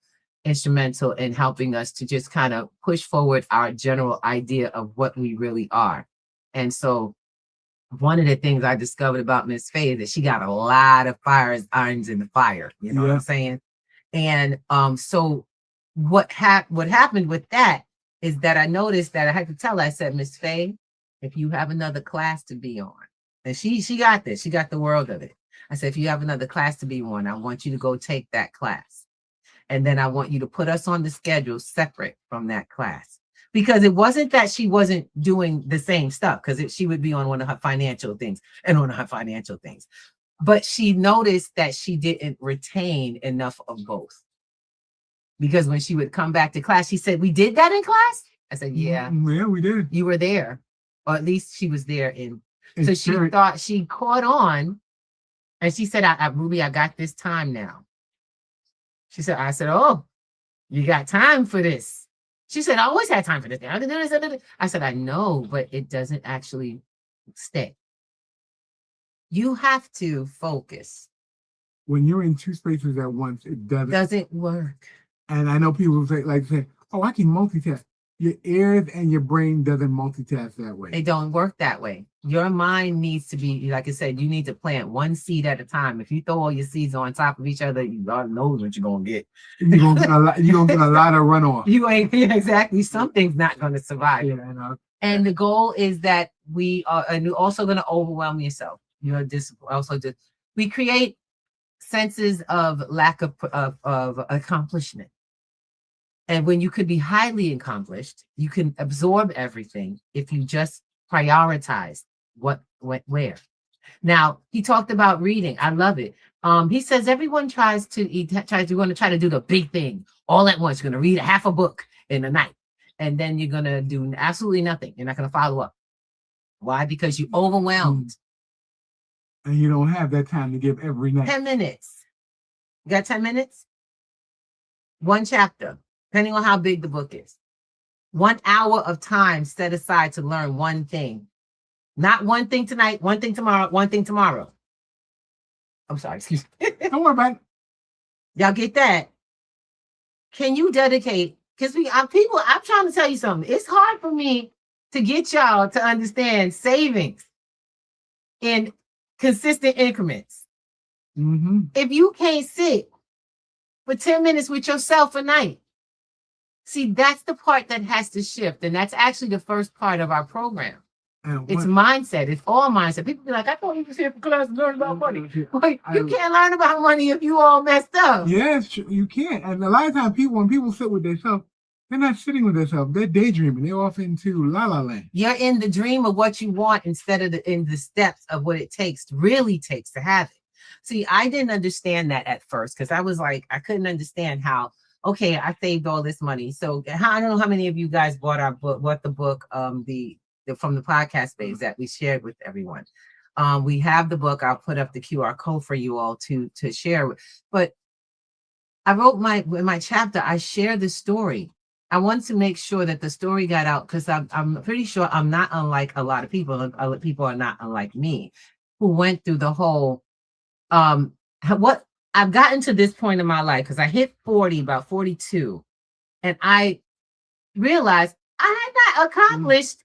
instrumental in helping us to just kind of push forward our general idea of what we really are. And so one of the things I discovered about Miss Faye is that she got a lot of irons in the fire. You know what I'm saying? And so what happened with that is that I noticed that I had to tell her, I said, Miss Faye, if you have another class to be on, and she got this, she got the world of it. I said, if you have another class to be on, I want you to go take that class. And then I want you to put us on the schedule separate from that class. Because it wasn't that she wasn't doing the same stuff, because she would be on one of her financial things and on her financial things. But she noticed that she didn't retain enough of both. Because when she would come back to class, she said, we did that in class? I said, yeah. Yeah, we did. You were there. Or at least she was there. So she thought she caught on. And she said, Ruby, I got this time now. I said, oh, you got time for this. She said, I always had time for this. I said, I know, but it doesn't actually stay. You have to focus. When you're in two spaces at once, it doesn't work. And I know people say, oh, I can multitask. your ears and your brain doesn't multitask that way. They don't work that way. Your mind needs to be, like I said, you need to plant one seed at a time. If you throw all your seeds on top of each other, God knows what you're gonna get. You're gonna get a lot. You're gonna get a lot of runoff. You ain't exactly. Something's not gonna survive. Yeah, and the goal is that we are, and you're also gonna overwhelm yourself. You know, this also just we create senses of lack of accomplishment. And when you could be highly accomplished, you can absorb everything if you just prioritize what went where. Now, he talked about reading. I love it. He says everyone tries to try to do the big thing all at once. You're going to read half a book in a night, and then you're going to do absolutely nothing. You're not going to follow up. Why? Because you're overwhelmed. And you don't have that time to give every night. 10 minutes. You got 10 minutes? One chapter, depending on how big the book is. 1 hour of time set aside to learn one thing. Not one thing tonight, one thing tomorrow, one thing tomorrow. I'm sorry, excuse me. Don't worry about it. Y'all get that? Can you dedicate? Because I'm trying to tell you something. It's hard for me to get y'all to understand savings in consistent increments. Mm-hmm. If you can't sit for 10 minutes with yourself a night, see, that's the part that has to shift. And that's actually the first part of our program. It's mindset. It's all mindset. People be like, I thought you was here for class to learn about money. Like, you can't learn about money if you all messed up. Yes, you can't. And a lot of times when people sit with themselves, they're not sitting with themselves. They're daydreaming. They're off into la la land. You're in the dream of what you want instead of in the steps of what it really takes to have it. See, I didn't understand that at first because I was like, I couldn't understand how, okay, I saved all this money. So I don't know how many of you guys bought our book, from the podcast space that we shared with everyone. We have the book. I'll put up the QR code for you all to share. But I wrote in my chapter, I share the story. I want to make sure that the story got out because I'm pretty sure I'm not unlike a lot of people. Other people are not unlike me who went through the whole, what I've gotten to this point in my life because I hit 40, about 42, and I realized I had not accomplished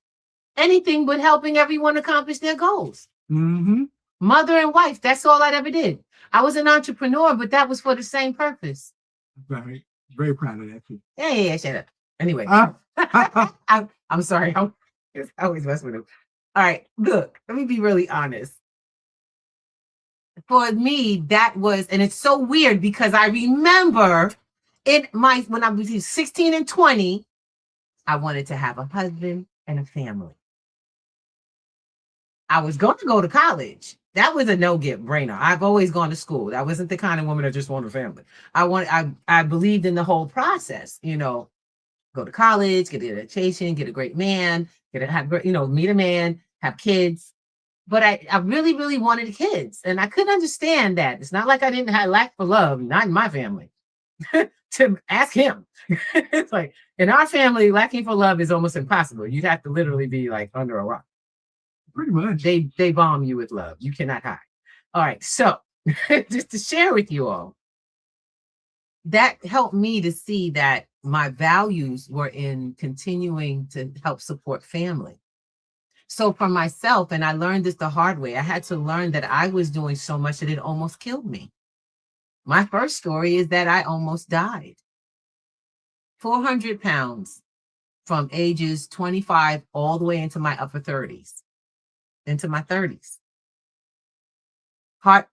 anything but helping everyone accomplish their goals. Mm-hmm. Mother and wife, that's all I ever did. I was an entrepreneur, but that was for the same purpose. Very, very proud of that too. Yeah, shut up. Anyway, I'm sorry. I always mess with him. All right, look, let me be really honest. For me, that was, and it's so weird because I remember when I was 16 and 20, I wanted to have a husband and a family. I was going to go to college. That was a no-brainer. I've always gone to school. I wasn't the kind of woman that just wanted a family. I believed in the whole process, go to college, get an education, get a great man, meet a man, have kids. But I really, really wanted kids. And I couldn't understand that. It's not like I didn't have lack for love, not in my family. To ask him. It's like in our family, lacking for love is almost impossible. You'd have to literally be like under a rock. Pretty much. They bomb you with love. You cannot hide. All right. So just to share with you all, that helped me to see that my values were in continuing to help support family. So for myself, and I learned this the hard way, I had to learn that I was doing so much that it almost killed me. My first story is that I almost died. 400 pounds from ages 25 all the way into my upper 30s, into my 30s. Not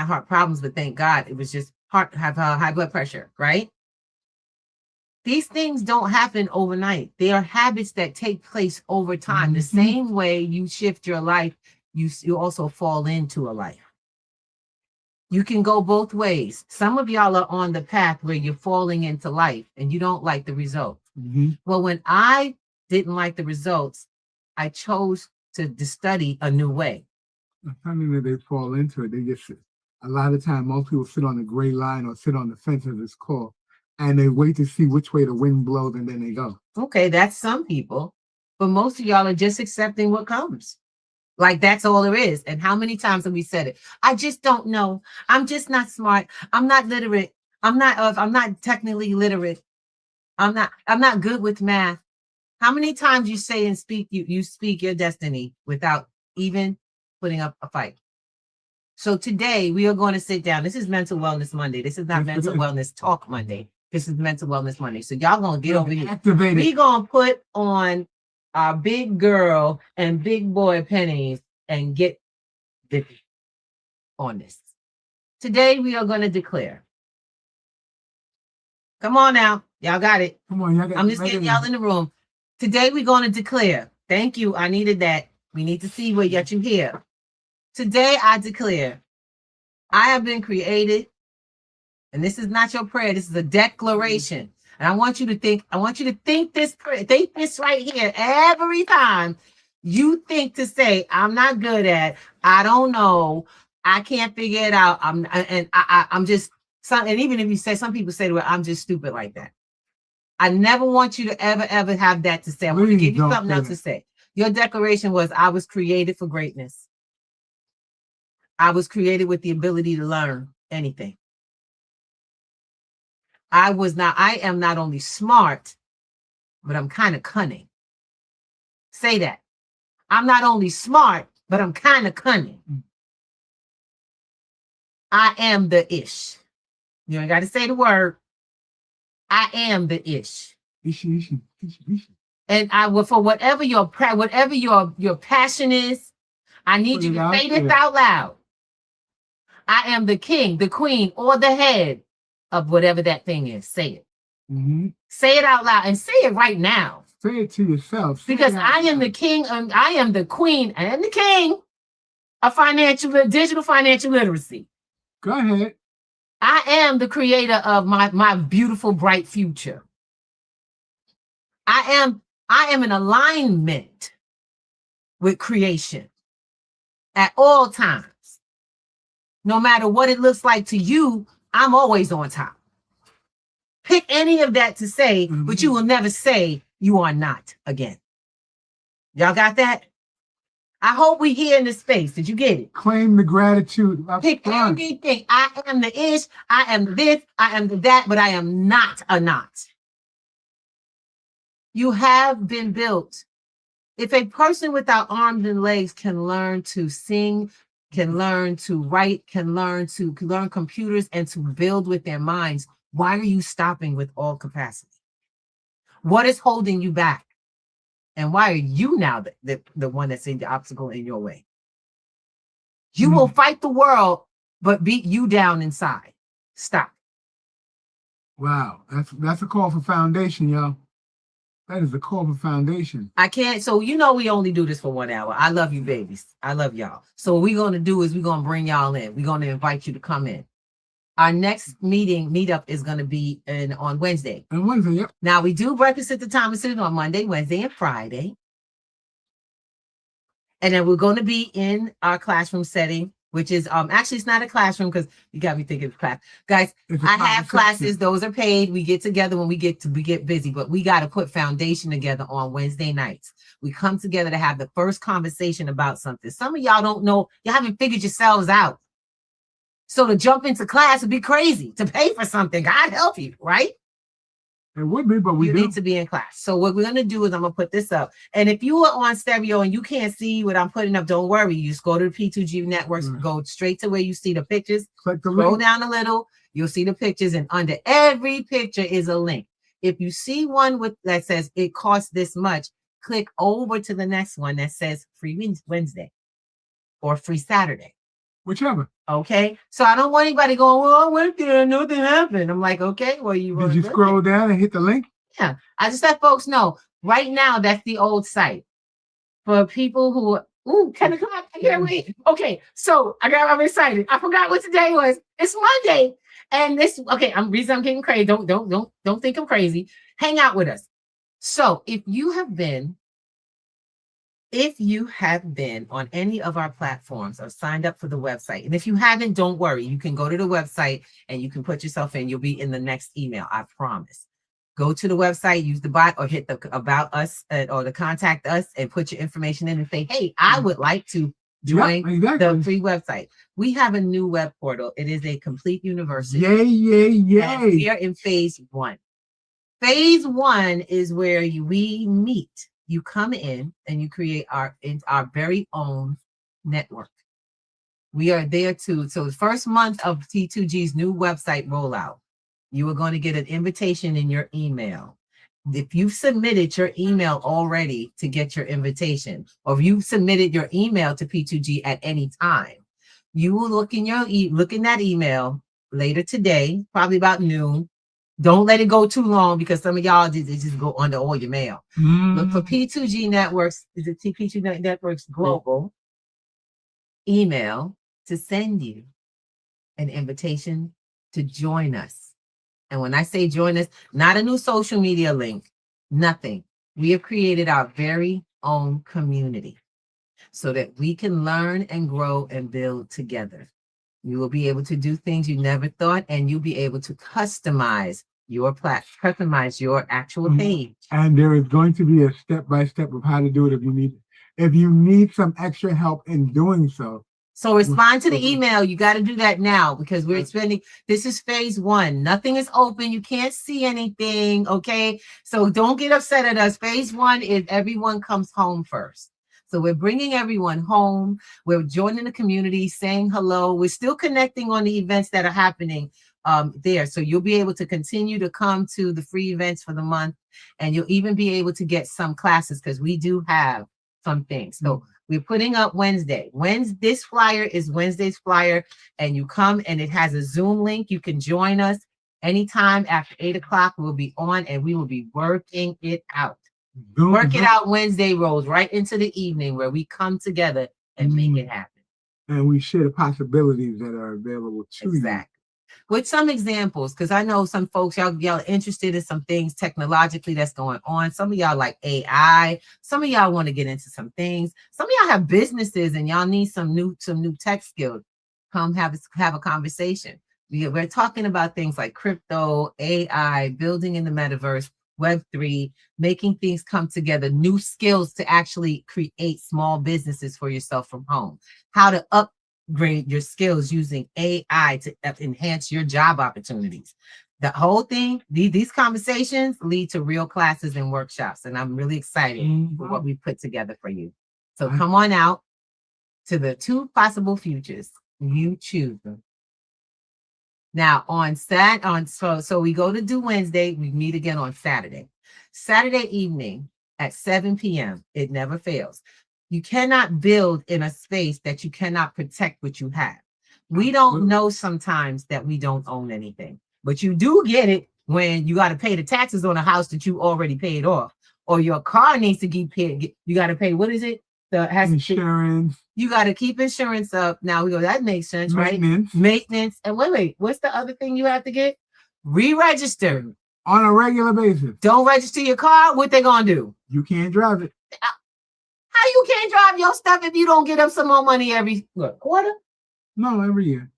heart problems, but thank God it was just high blood pressure, right? These things don't happen overnight. They are habits that take place over time. The same way you shift your life, you also fall into a life. You can go both ways. Some of y'all are on the path where you're falling into life and you don't like the results. Mm-hmm. Well, when I didn't like the results, I chose to study a new way. It's something that they fall into it. They just, a lot of time, most people sit on the gray line or sit on the fence as it's called, and they wait to see which way the wind blows and then they go. Okay, that's some people, but most of y'all are just accepting what comes. Like that's all there is. And how many times have we said it? I just don't know. I'm just not smart. I'm not literate. I'm not technically literate. I'm not good with math. How many times you say and speak, you speak your destiny without even putting up a fight? So today we are going to sit down. This is Mental Wellness Monday. This is not Mental Wellness Talk Monday. This is Mental Wellness Monday. So y'all gonna get over here. We gonna put on our big girl and big boy pennies and get on this. Today we are going to declare. Come on now. Y'all got it. Come on, y'all got it. I'm just getting y'all in the room. Today we're going to declare. Thank you. I needed that. We need to see what yet you hear. Today I declare, I have been created, and this is not your prayer. This is a declaration. And I want you to think this right here every time you think to say, I'm not good at, I don't know, I can't figure it out. I'm just, and even if you say, some people say to it, I'm just stupid like that. I never want you to ever have that to say. I want to give you something else to say. Your declaration was, I was created for greatness. I was created with the ability to learn anything. I am not only smart, but I'm kind of cunning. Say that. I'm not only smart, but I'm kind of cunning. I am the ish. You ain't got to say the word. I am the ish. And I will, for whatever your passion is, I need you to say this out loud. I am the king, the queen, or the head of whatever that thing is. Say it. Mm-hmm. Say it out loud and say it right now. Say it to yourself. Because I am the king, and I am the queen and the king of digital financial literacy. Go ahead. I am the creator of my beautiful, bright future. I am in alignment with creation at all times. No matter what it looks like to you, I'm always on top. Pick any of that to say, but you will never say you are not again. Y'all got that? I hope we here in this space. Did you get it? Claim the gratitude. Pick everything. I am the ish. I am this. I am the that, but I am not a not. You have been built. If a person without arms and legs can learn to sing, can learn to write, can learn computers and to build with their minds, why are you stopping with all capacity? What is holding you back? And why are you now the one that's in the obstacle in your way? You will fight the world, but beat you down inside. Stop. Wow, that's a call for foundation, y'all. That is a call for foundation. I can't. So we only do this for 1 hour. I love you, babies. I love y'all. So what we're gonna do is we're gonna bring y'all in. We're gonna invite you to come in. Our next meetup is gonna be on Wednesday. On Wednesday, yep. Now we do breakfast at the Thomases on Monday, Wednesday, and Friday. And then we're gonna be in our classroom setting, which is actually it's not a classroom because you got me thinking of class. Guys, I have classes, those are paid. We get together when we get busy, but we got to put foundation together on Wednesday nights. We come together to have the first conversation about something. Some of y'all don't know, you haven't figured yourselves out. So to jump into class would be crazy. To pay for something, God help you, right? It would be, but we need to be in class. So what we're going to do is I'm going to put this up. And if you are on stereo and you can't see what I'm putting up, don't worry. You just go to the P2G networks, go straight to where you see the pictures. Scroll down a little, you'll see the pictures. And under every picture is a link. If you see one that says it costs this much, click over to the next one that says free Wednesday or free Saturday. Whichever. Okay. So I don't want anybody going, well, I went there, nothing happened. I'm like, okay, well, did you scroll down and hit the link? Yeah. I just let folks know right now that's the old site. For people who 10 o'clock, I can't wait. Okay, so I'm excited. I forgot what today was. It's Monday. And I'm getting crazy. Don't think I'm crazy. Hang out with us. So if you have been on any of our platforms or signed up for the website, and if you haven't, don't worry. You can go to the website and you can put yourself in. You'll be in the next email, I promise. Go to the website, use the bot, or hit the about us or the contact us and put your information in and say, hey, I would like to join the free website. We have a new web portal. It is a complete university. Yay. And we are in phase 1. Phase one is where we meet. You come in and you create our very own network. We are there to, so the first month of T2G's new website rollout, you are going to get an invitation in your email. If you've submitted your email already to get your invitation, or if you've submitted your email to P2G at any time, you will look in that email later today, probably about noon. Don't let it go too long because some of y'all just go under all your mail. Look for P2G Networks, is it P2G Networks Global email to send you an invitation to join us. And when I say join us, not a new social media link, nothing. We have created our very own community so that we can learn and grow and build together. You will be able to do things you never thought, and you'll be able to customize your customize your actual page. And there is going to be a step-by-step of how to do it if you need some extra help in doing so. So respond to the email. You got to do that now because we're spending, this is phase one. Nothing is open. You can't see anything. Okay. So don't get upset at us. Phase one is everyone comes home first. So we're bringing everyone home. We're joining the community, saying hello. We're still connecting on the events that are happening there. So you'll be able to continue to come to the free events for the month. And you'll even be able to get some classes because we do have some things. So we're putting up Wednesday. This flyer is Wednesday's flyer, and you come and it has a Zoom link. You can join us anytime after 8 o'clock. We'll be on and we will be working it out. Work it out Wednesday rolls right into the evening where we come together and make it happen. And we share the possibilities that are available to you. With some examples, because I know some folks, y'all are interested in some things technologically that's going on. Some of y'all like AI. Some of y'all want to get into some things. Some of y'all have businesses and y'all need some new tech skills. Come have a conversation. We're talking about things like crypto, AI, building in the metaverse, Web3, making things come together, new skills to actually create small businesses for yourself from home, how to upgrade your skills using AI to enhance your job opportunities. The whole thing, these conversations lead to real classes and workshops, and I'm really excited for what we put together for you. So come on out to the 2 possible futures. You choose them. Now so we go to do Wednesday, we meet again on Saturday. Saturday evening at 7 p.m. It never fails. You cannot build in a space that you cannot protect what you have. We don't know sometimes that we don't own anything, but you do get it when you got to pay the taxes on a house that you already paid off, or your car needs to get paid. You got to pay, what is it? Insurance. You got to keep insurance up. Now we go, that makes sense, right? Maintenance. And wait, what's the other thing you have to get? Re-register. On a regular basis. Don't register your car, what they gonna do? You can't drive it. How you can't drive your stuff if you don't get up some more money every quarter? No, every year.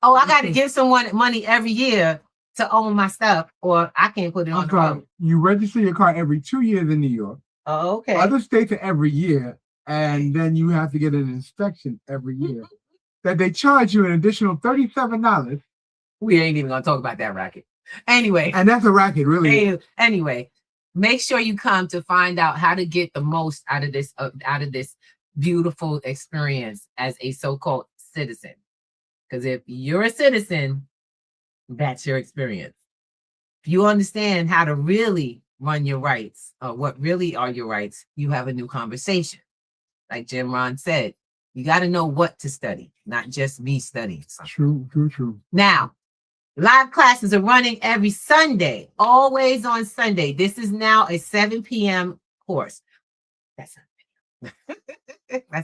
Oh, I got to give someone money every year to own my stuff, or I can't put it on the road. You register your car every 2 years in New York. Oh, okay. Other states are every year, and then you have to get an inspection every year. That they charge you an additional $37. We ain't even gonna talk about that racket. Anyway. And that's a racket, really. Anyway, make sure you come to find out how to get the most out of this beautiful experience as a so-called citizen. Because if you're a citizen, that's your experience. If you understand how to really run your rights, or what really are your rights, you have a new conversation. Like Jim Ron said, you got to know what to study, not just be studying something. True. Now, live classes are running every Sunday, always on Sunday. This is now a 7 p.m. course. That's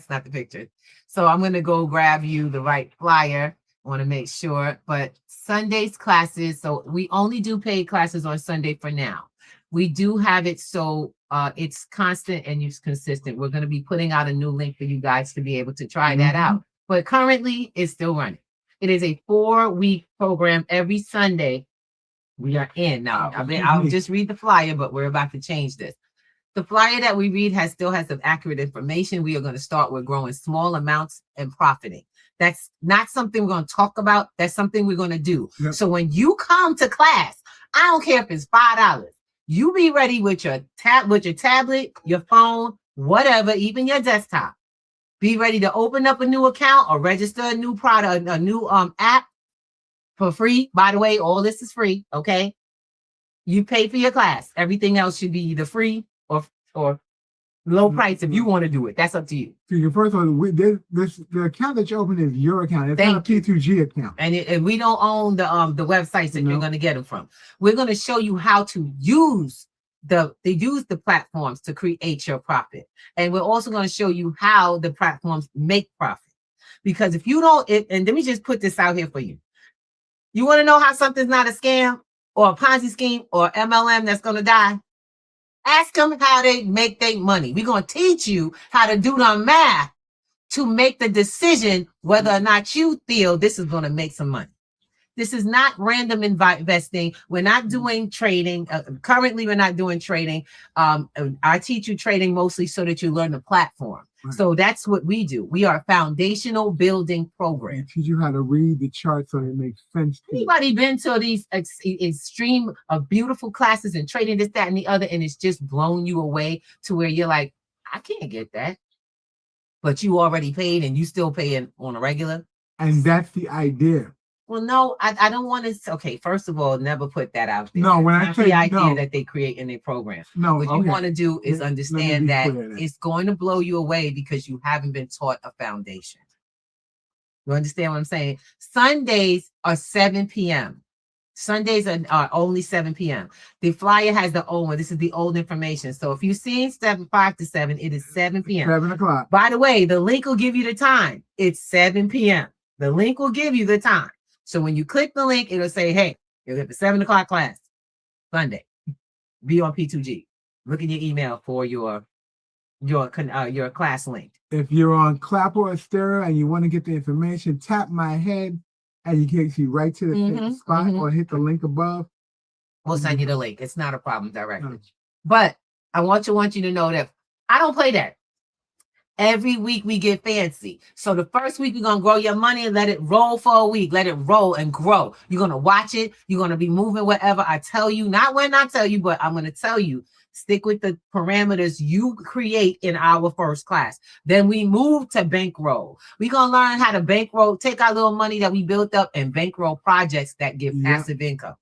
not the picture. So I'm going to go grab you the right flyer. I want to make sure. But Sunday's classes, so we only do paid classes on Sunday for now. We do have it so it's constant and it's consistent. We're going to be putting out a new link for you guys to be able to try that out. But currently, it's still running. It is a 4-week program every Sunday. We are in now. I'll just read the flyer, but we're about to change this. The flyer that we read still has some accurate information. We are going to start with growing small amounts and profiting. That's not something we're going to talk about. That's something we're going to do. Yep. So when you come to class, I don't care if it's $5. You be ready with your tablet, your phone, whatever, even your desktop. Be ready to open up a new account or register a new product, a new app for free. By the way, all this is free. Okay. You pay for your class. Everything else should be either free or low price if you want to do it. That's up to you. So your first one, the account that you open is your account. It's not a P2G account. And we don't own the websites that you're going to get them from. We're going to show you how to use the platforms to create your profit. And we're also going to show you how the platforms make profit. Because if you don't, and let me just put this out here for you. You want to know how something's not a scam or a Ponzi scheme or MLM that's going to die? Ask them how they make their money. We're going to teach you how to do the math to make the decision whether or not you feel this is going to make some money. This is not random investing. We're not doing trading. Currently, we're not doing trading. I teach you trading mostly so that you learn the platform. Right. So that's what we do. We are a foundational building program. We teach you how to read the chart so it makes sense. Anybody been to these extreme of beautiful classes and trading this, that, and the other, and it's just blown you away to where you're like, I can't get that. But you already paid and you still paying on a regular. And that's the idea. Well, no, I don't want to. Okay, first of all, never put that out there. No, when I say the idea that they create in their program. No, what you want to do is understand that it's going to blow you away because you haven't been taught a foundation. You understand what I'm saying? Sundays are 7 p.m. Sundays are only 7 p.m. The flyer has the old one. This is the old information. So if you've seen 5 to 7, it is 7 p.m. 7 o'clock. By the way, the link will give you the time. It's 7 p.m. The link will give you the time. So when you click the link, it'll say, hey, you'll get the 7 o'clock class, Sunday. Be on P2G. Look in your email for your class link. If you're on Clapper or Stereo and you want to get the information, tap my head and you can see right to the spot or hit the link above. We'll send you the link. It's not a problem directly. But I want you to know that I don't play that. Every week we get fancy. So the first week, you're going to grow your money and let it roll for a week. Let it roll and grow. You're going to watch it. You're going to be moving whatever I tell you. Not when I tell you, but I'm going to tell you. Stick with the parameters you create in our first class. Then we move to bankroll. We're going to learn how to bankroll, take our little money that we built up and bankroll projects that give passive income.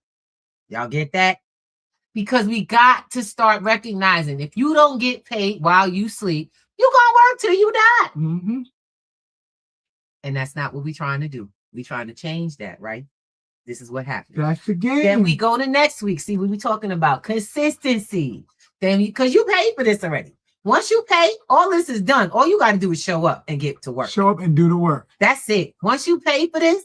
Y'all get that? Because we got to start recognizing if you don't get paid while you sleep, you're going to work till you die. And that's not what we're trying to do. We're trying to change that, right? This is what happens. That's the game. Then we go to next week. See what we're talking about. Consistency. Then because you paid for this already. Once you pay, all this is done. All you got to do is show up and get to work. Show up and do the work. That's it. Once you pay for this,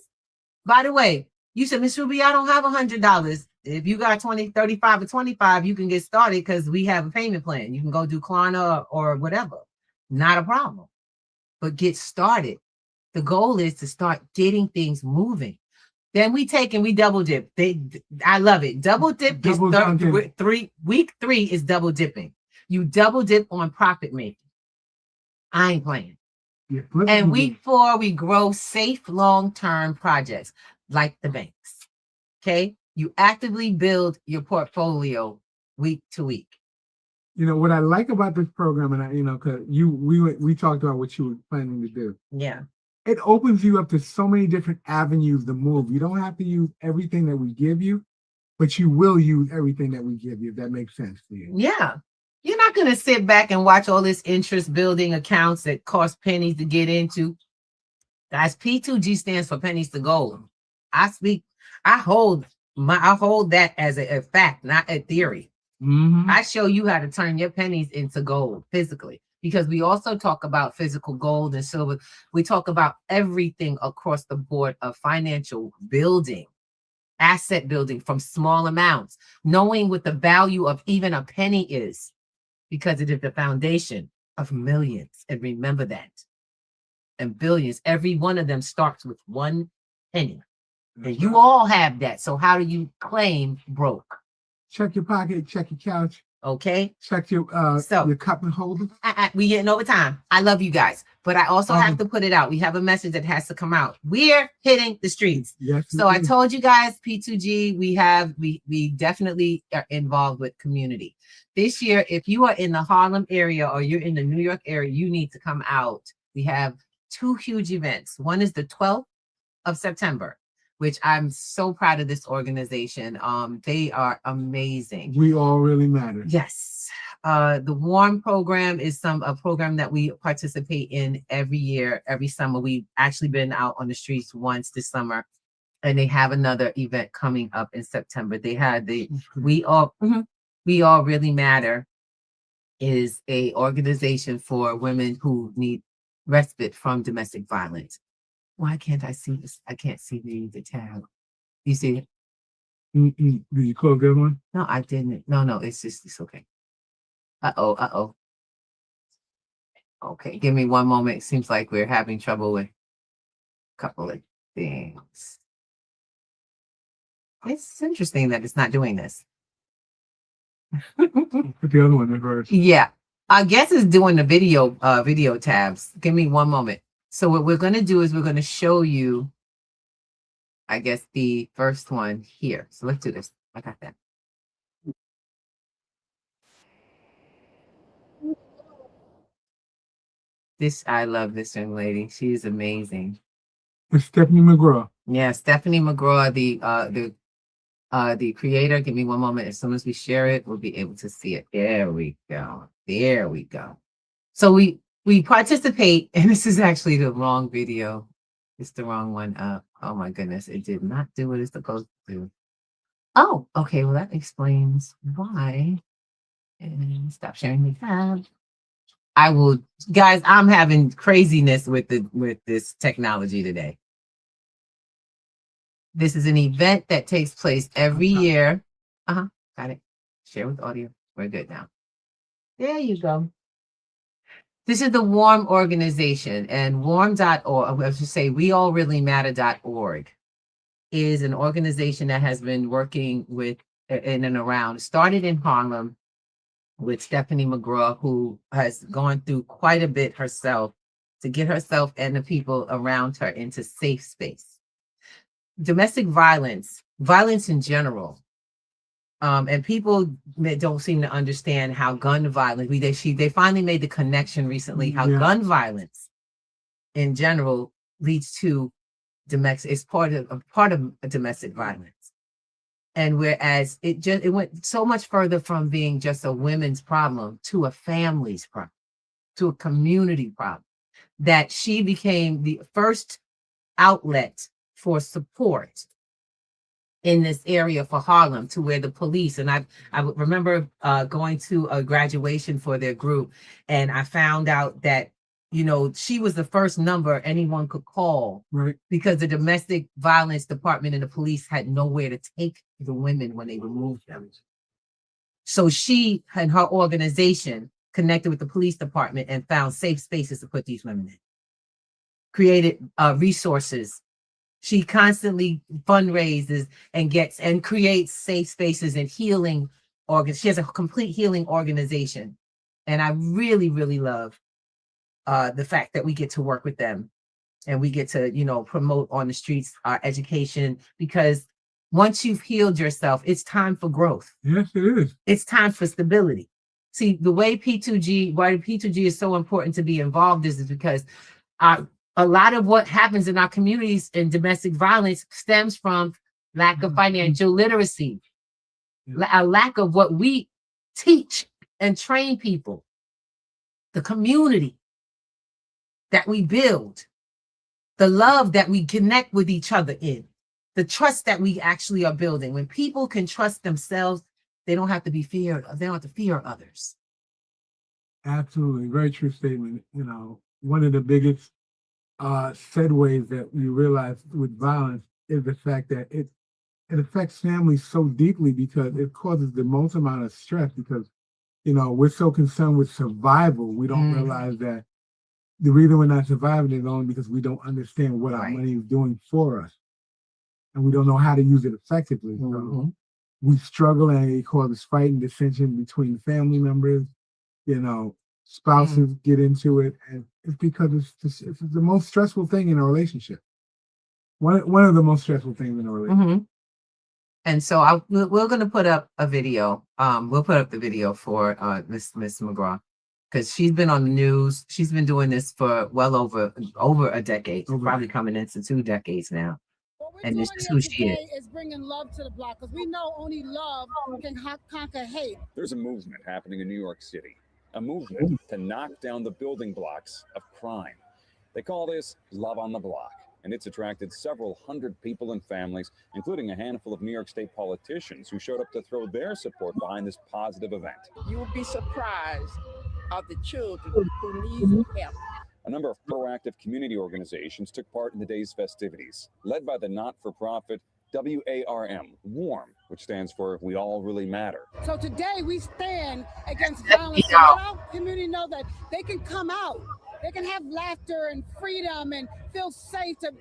by the way, you said, Miss Ruby, I don't have $100. If you got 20, 35 or 25, you can get started because we have a payment plan. You can go do Klarna or whatever. Not a problem. But get started. The goal is to start getting things moving. Then we take and we double dip. I love it. Double dip is week 3 is double dipping. You double dip on profit making. I ain't playing. And week 4, we grow safe long-term projects like the banks. Okay. You actively build your portfolio week to week. You know what I like about this program, and because we talked about what you were planning to do. Yeah. It opens you up to so many different avenues to move. You don't have to use everything that we give you, but you will use everything that we give you, if that makes sense to you. Yeah. You're not going to sit back and watch all this interest building accounts that cost pennies to get into. Guys, P2G stands for pennies to gold. I hold that as a fact, not a theory. I show you how to turn your pennies into gold physically. Because we also talk about physical gold and silver. We talk about everything across the board of financial building, asset building from small amounts, knowing what the value of even a penny is, because it is the foundation of millions. And remember that. And billions, every one of them starts with 1 penny. And you all have that. So how do you claim broke? Check your pocket, check your couch. Okay. Check your cup and holder. We getting over time. I love you guys, but I also have Um, to put it out. We have a message that has to come out. We're hitting the streets. Yes. So I told you guys, P2G, we definitely are involved with community. This year, if you are in the Harlem area or you're in the New York area, you need to come out. We have 2 huge events. One is the 12th of September, which I'm so proud of this organization. They are amazing. We all really matter. Yes. The Warm program is a program that we participate in every year, every summer. We've actually been out on the streets once this summer, and they have another event coming up in September. They had We All Really Matter is a organization for women who need respite from domestic violence. Why can't I see this? I can't see the tab. You see it? Did you call a good one? No, I didn't. No, it's okay. Uh-oh. Okay, give me one moment. It seems like we're having trouble with a couple of things. It's interesting that it's not doing this. Put the other one in first. Yeah, I guess it's doing the video tabs. Give me one moment. So what we're going to do is we're going to show you, I guess, the first one here. So let's do this. I got that. I love this young lady. She is amazing. It's Stephanie McGraw. Yeah, Stephanie McGraw, the creator. Give me one moment. As soon as we share it, we'll be able to see it. There we go. So we participate, and this is actually the wrong video. It's the wrong one up. Oh my goodness, it did not do what it's supposed to do. Oh, okay. Well, that explains why. And stop sharing the tab. Guys, I'm having craziness with this technology today. This is an event that takes place every year. Got it. Share with audio. We're good now. There you go. This is the Warm organization, and warm.org, I should say weallreallymatter.org is an organization that has been working with in and around. Started in Harlem with Stephanie McGraw, who has gone through quite a bit herself to get herself and the people around her into safe space. Domestic violence in general, and people don't seem to understand how gun violence, they finally made the connection recently, how gun violence in general leads to domestic, it's part of domestic violence. And whereas it went so much further from being just a women's problem to a family's problem, to a community problem, that she became the first outlet for support in this area for Harlem, to where the police, and I remember going to a graduation for their group, and I found out that, she was the first number anyone could call, right? Because the domestic violence department and the police had nowhere to take the women when they removed them. So she and her organization connected with the police department and found safe spaces to put these women in, created resources. She constantly fundraises and creates safe spaces and healing organs. She has a complete healing organization. And I really, really love the fact that we get to work with them, and we get to, promote on the streets our education, because once you've healed yourself, it's time for growth. Yes, it is. It's time for stability. See, why P2G is so important to be involved is because a lot of what happens in our communities in domestic violence stems from lack of financial literacy, a lack of what we teach and train people, the community that we build, the love that we connect with each other in, the trust that we actually are building. When people can trust themselves, they don't have to be feared. They don't have to fear others. Absolutely. Very true statement. One of the biggest segues that you realize with violence is the fact that it affects families so deeply, because it causes the most amount of stress, because we're so concerned with survival. We don't realize that the reason we're not surviving is only because we don't understand what our money is doing for us, and we don't know how to use it effectively. So we struggle and it causes fight and dissension between family members. You know, spouses get into it, and it's because it's the most stressful thing in a relationship. One of the most stressful things in a relationship. And so we're going to put up a video. We'll put up the video for Miss McGraw, because she's been on the news. She's been doing this for well over a decade, probably coming into 2 decades now. And this is who she is bringing love to the block, because we know only love can conquer hate. There's a movement happening in New York City, a movement to knock down the building blocks of crime. They call this Love on the Block, and it's attracted several hundred people and families, including a handful of New York State politicians who showed up to throw their support behind this positive event. You will be surprised of the children who need help. A number of proactive community organizations took part in the day's festivities, led by the not-for-profit WARM, WARM, which stands for We All Really Matter. So today we stand against violence and let our community know that they can come out. They can have laughter and freedom and feel safe to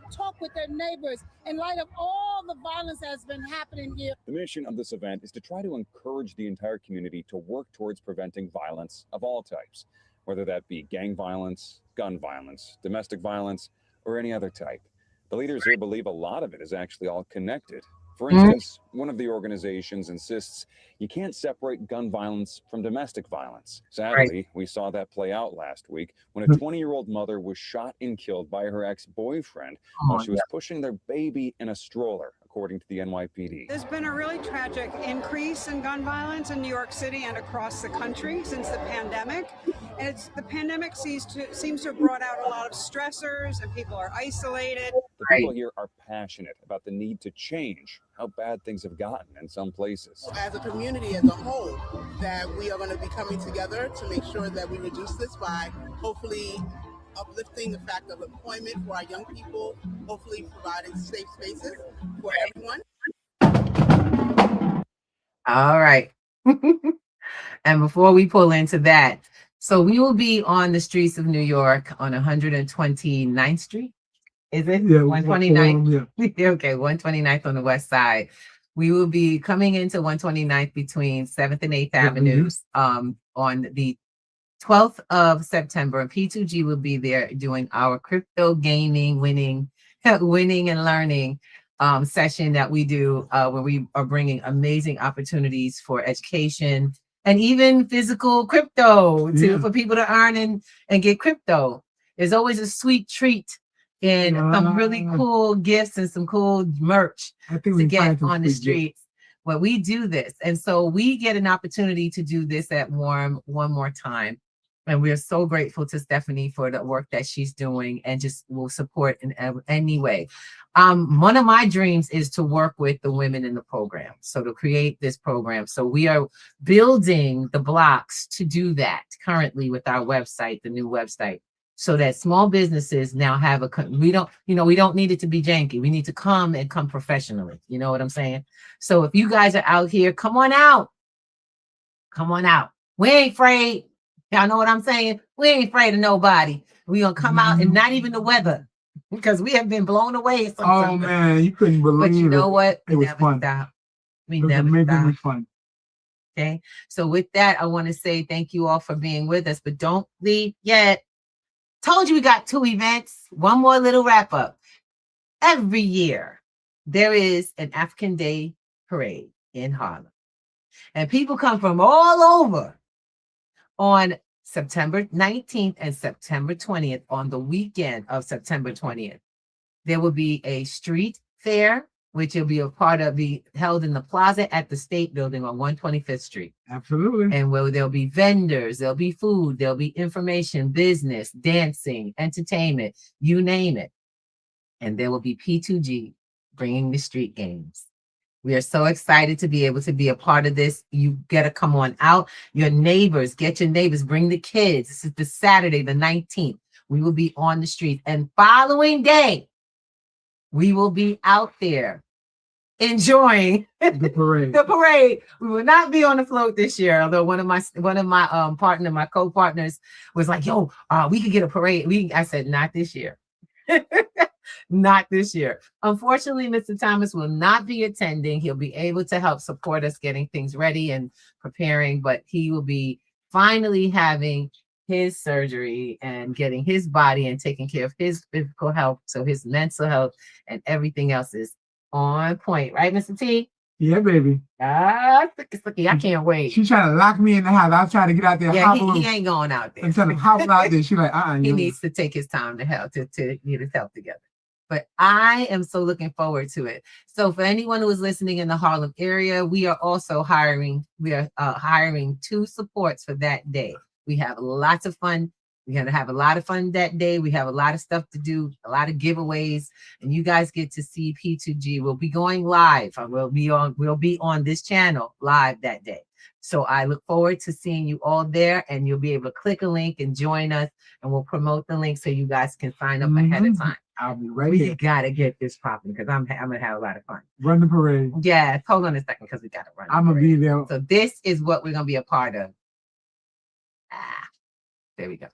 talk with their neighbors in light of all the violence that's been happening here. The mission of this event is to try to encourage the entire community to work towards preventing violence of all types, whether that be gang violence, gun violence, domestic violence, or any other type. The leaders here believe a lot of it is actually all connected. For instance, one of the organizations insists you can't separate gun violence from domestic violence. Sadly, we saw that play out last week when a 20-year-old mother was shot and killed by her ex-boyfriend while she was pushing their baby in a stroller, according to the NYPD. There's been a really tragic increase in gun violence in New York City and across the country since the pandemic. And the pandemic seems to have brought out a lot of stressors, and people are isolated. The people here are passionate about the need to change how bad things have gotten in some places. As a community as a whole, that we are going to be coming together to make sure that we reduce this by hopefully uplifting the fact of employment for our young people, hopefully providing safe spaces for everyone. All right. And before we pull into that, so we will be on the streets of New York on 129th Street. Is it? Yeah, 129th. Yeah. Okay, 129th on the west side. We will be coming into 129th between 7th and 8th Avenues on the 12th of September. And P2G will be there doing our crypto gaming winning and learning session that we do where we are bringing amazing opportunities for education and even physical crypto for people to earn and get crypto. There's always a sweet treat and some really cool gifts and some cool merch to get on the streets. Well, we do this. And so we get an opportunity to do this at WARM one more time. And we're so grateful to Stephanie for the work that she's doing and just will support in any way. One of my dreams is to work with the women in the program. So to create this program. So we are building the blocks to do that currently with our website, the new website, so that small businesses now have we don't need it to be janky. We need to come professionally. You know what I'm saying? So if you guys are out here, come on out. Come on out. We ain't afraid. Y'all know what I'm saying? We ain't afraid of nobody. We gonna come out and not even the weather, because we have been blown away. Oh man, you couldn't believe it. But you know what? It was fun. We never stop. Fun. Okay. So with that, I want to say thank you all for being with us, but don't leave yet. Told you we got 2 events. One more little wrap up. Every year there is an African Day parade in Harlem, and people come from all over. On September 19th and September 20th, on the weekend of September 20th, there will be a street fair, which will be held in the plaza at the State Building on 125th Street. Absolutely. And where there'll be vendors, there'll be food, there'll be information, business, dancing, entertainment, you name it. And there will be P2G bringing the street games. We are so excited to be able to be a part of this. You got to come on out. Your neighbors, get your neighbors, bring the kids. This is the Saturday, the 19th. We will be on the street. And following day, we will be out there enjoying the parade. The parade. We will not be on the float this year, although one of my my co-partners was like, yo, we could get a parade. I said, not this year. Not this year. Unfortunately, Mr. Thomas will not be attending. He'll be able to help support us getting things ready and preparing, but he will be finally having his surgery and getting his body and taking care of his physical health. So his mental health and everything else is on point. Right, Mr. T? Yeah, baby. I can't wait. She's trying to lock me in the house. I'm trying to get out there. Yeah, he ain't going out there. I'm trying to hobble out there. She's like, He needs to take his time to get his health together. But I am so looking forward to it. So for anyone who is listening in the Harlem area, we are also hiring. We are hiring 2 supports for that day. We have lots of fun. We're going to have a lot of fun that day. We have a lot of stuff to do, a lot of giveaways, and you guys get to see P2G. We'll be going live. We'll be on this channel live that day. So I look forward to seeing you all there, and you'll be able to click a link and join us, and we'll promote the link so you guys can sign up ahead of time. I'll be ready. We gotta get this popping because I'm gonna have a lot of fun. Run the parade. Yeah, hold on a second because we gotta run. I'm gonna be there. So this is what we're gonna be a part of. There we go.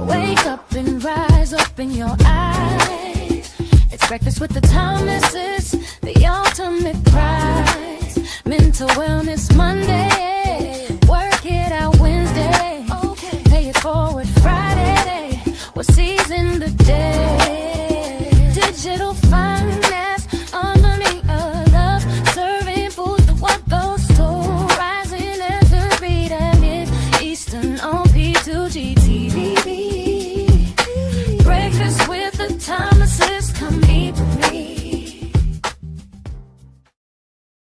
Wake up and rise, open your eyes. It's breakfast with the Thomases, the ultimate prize. Mental wellness.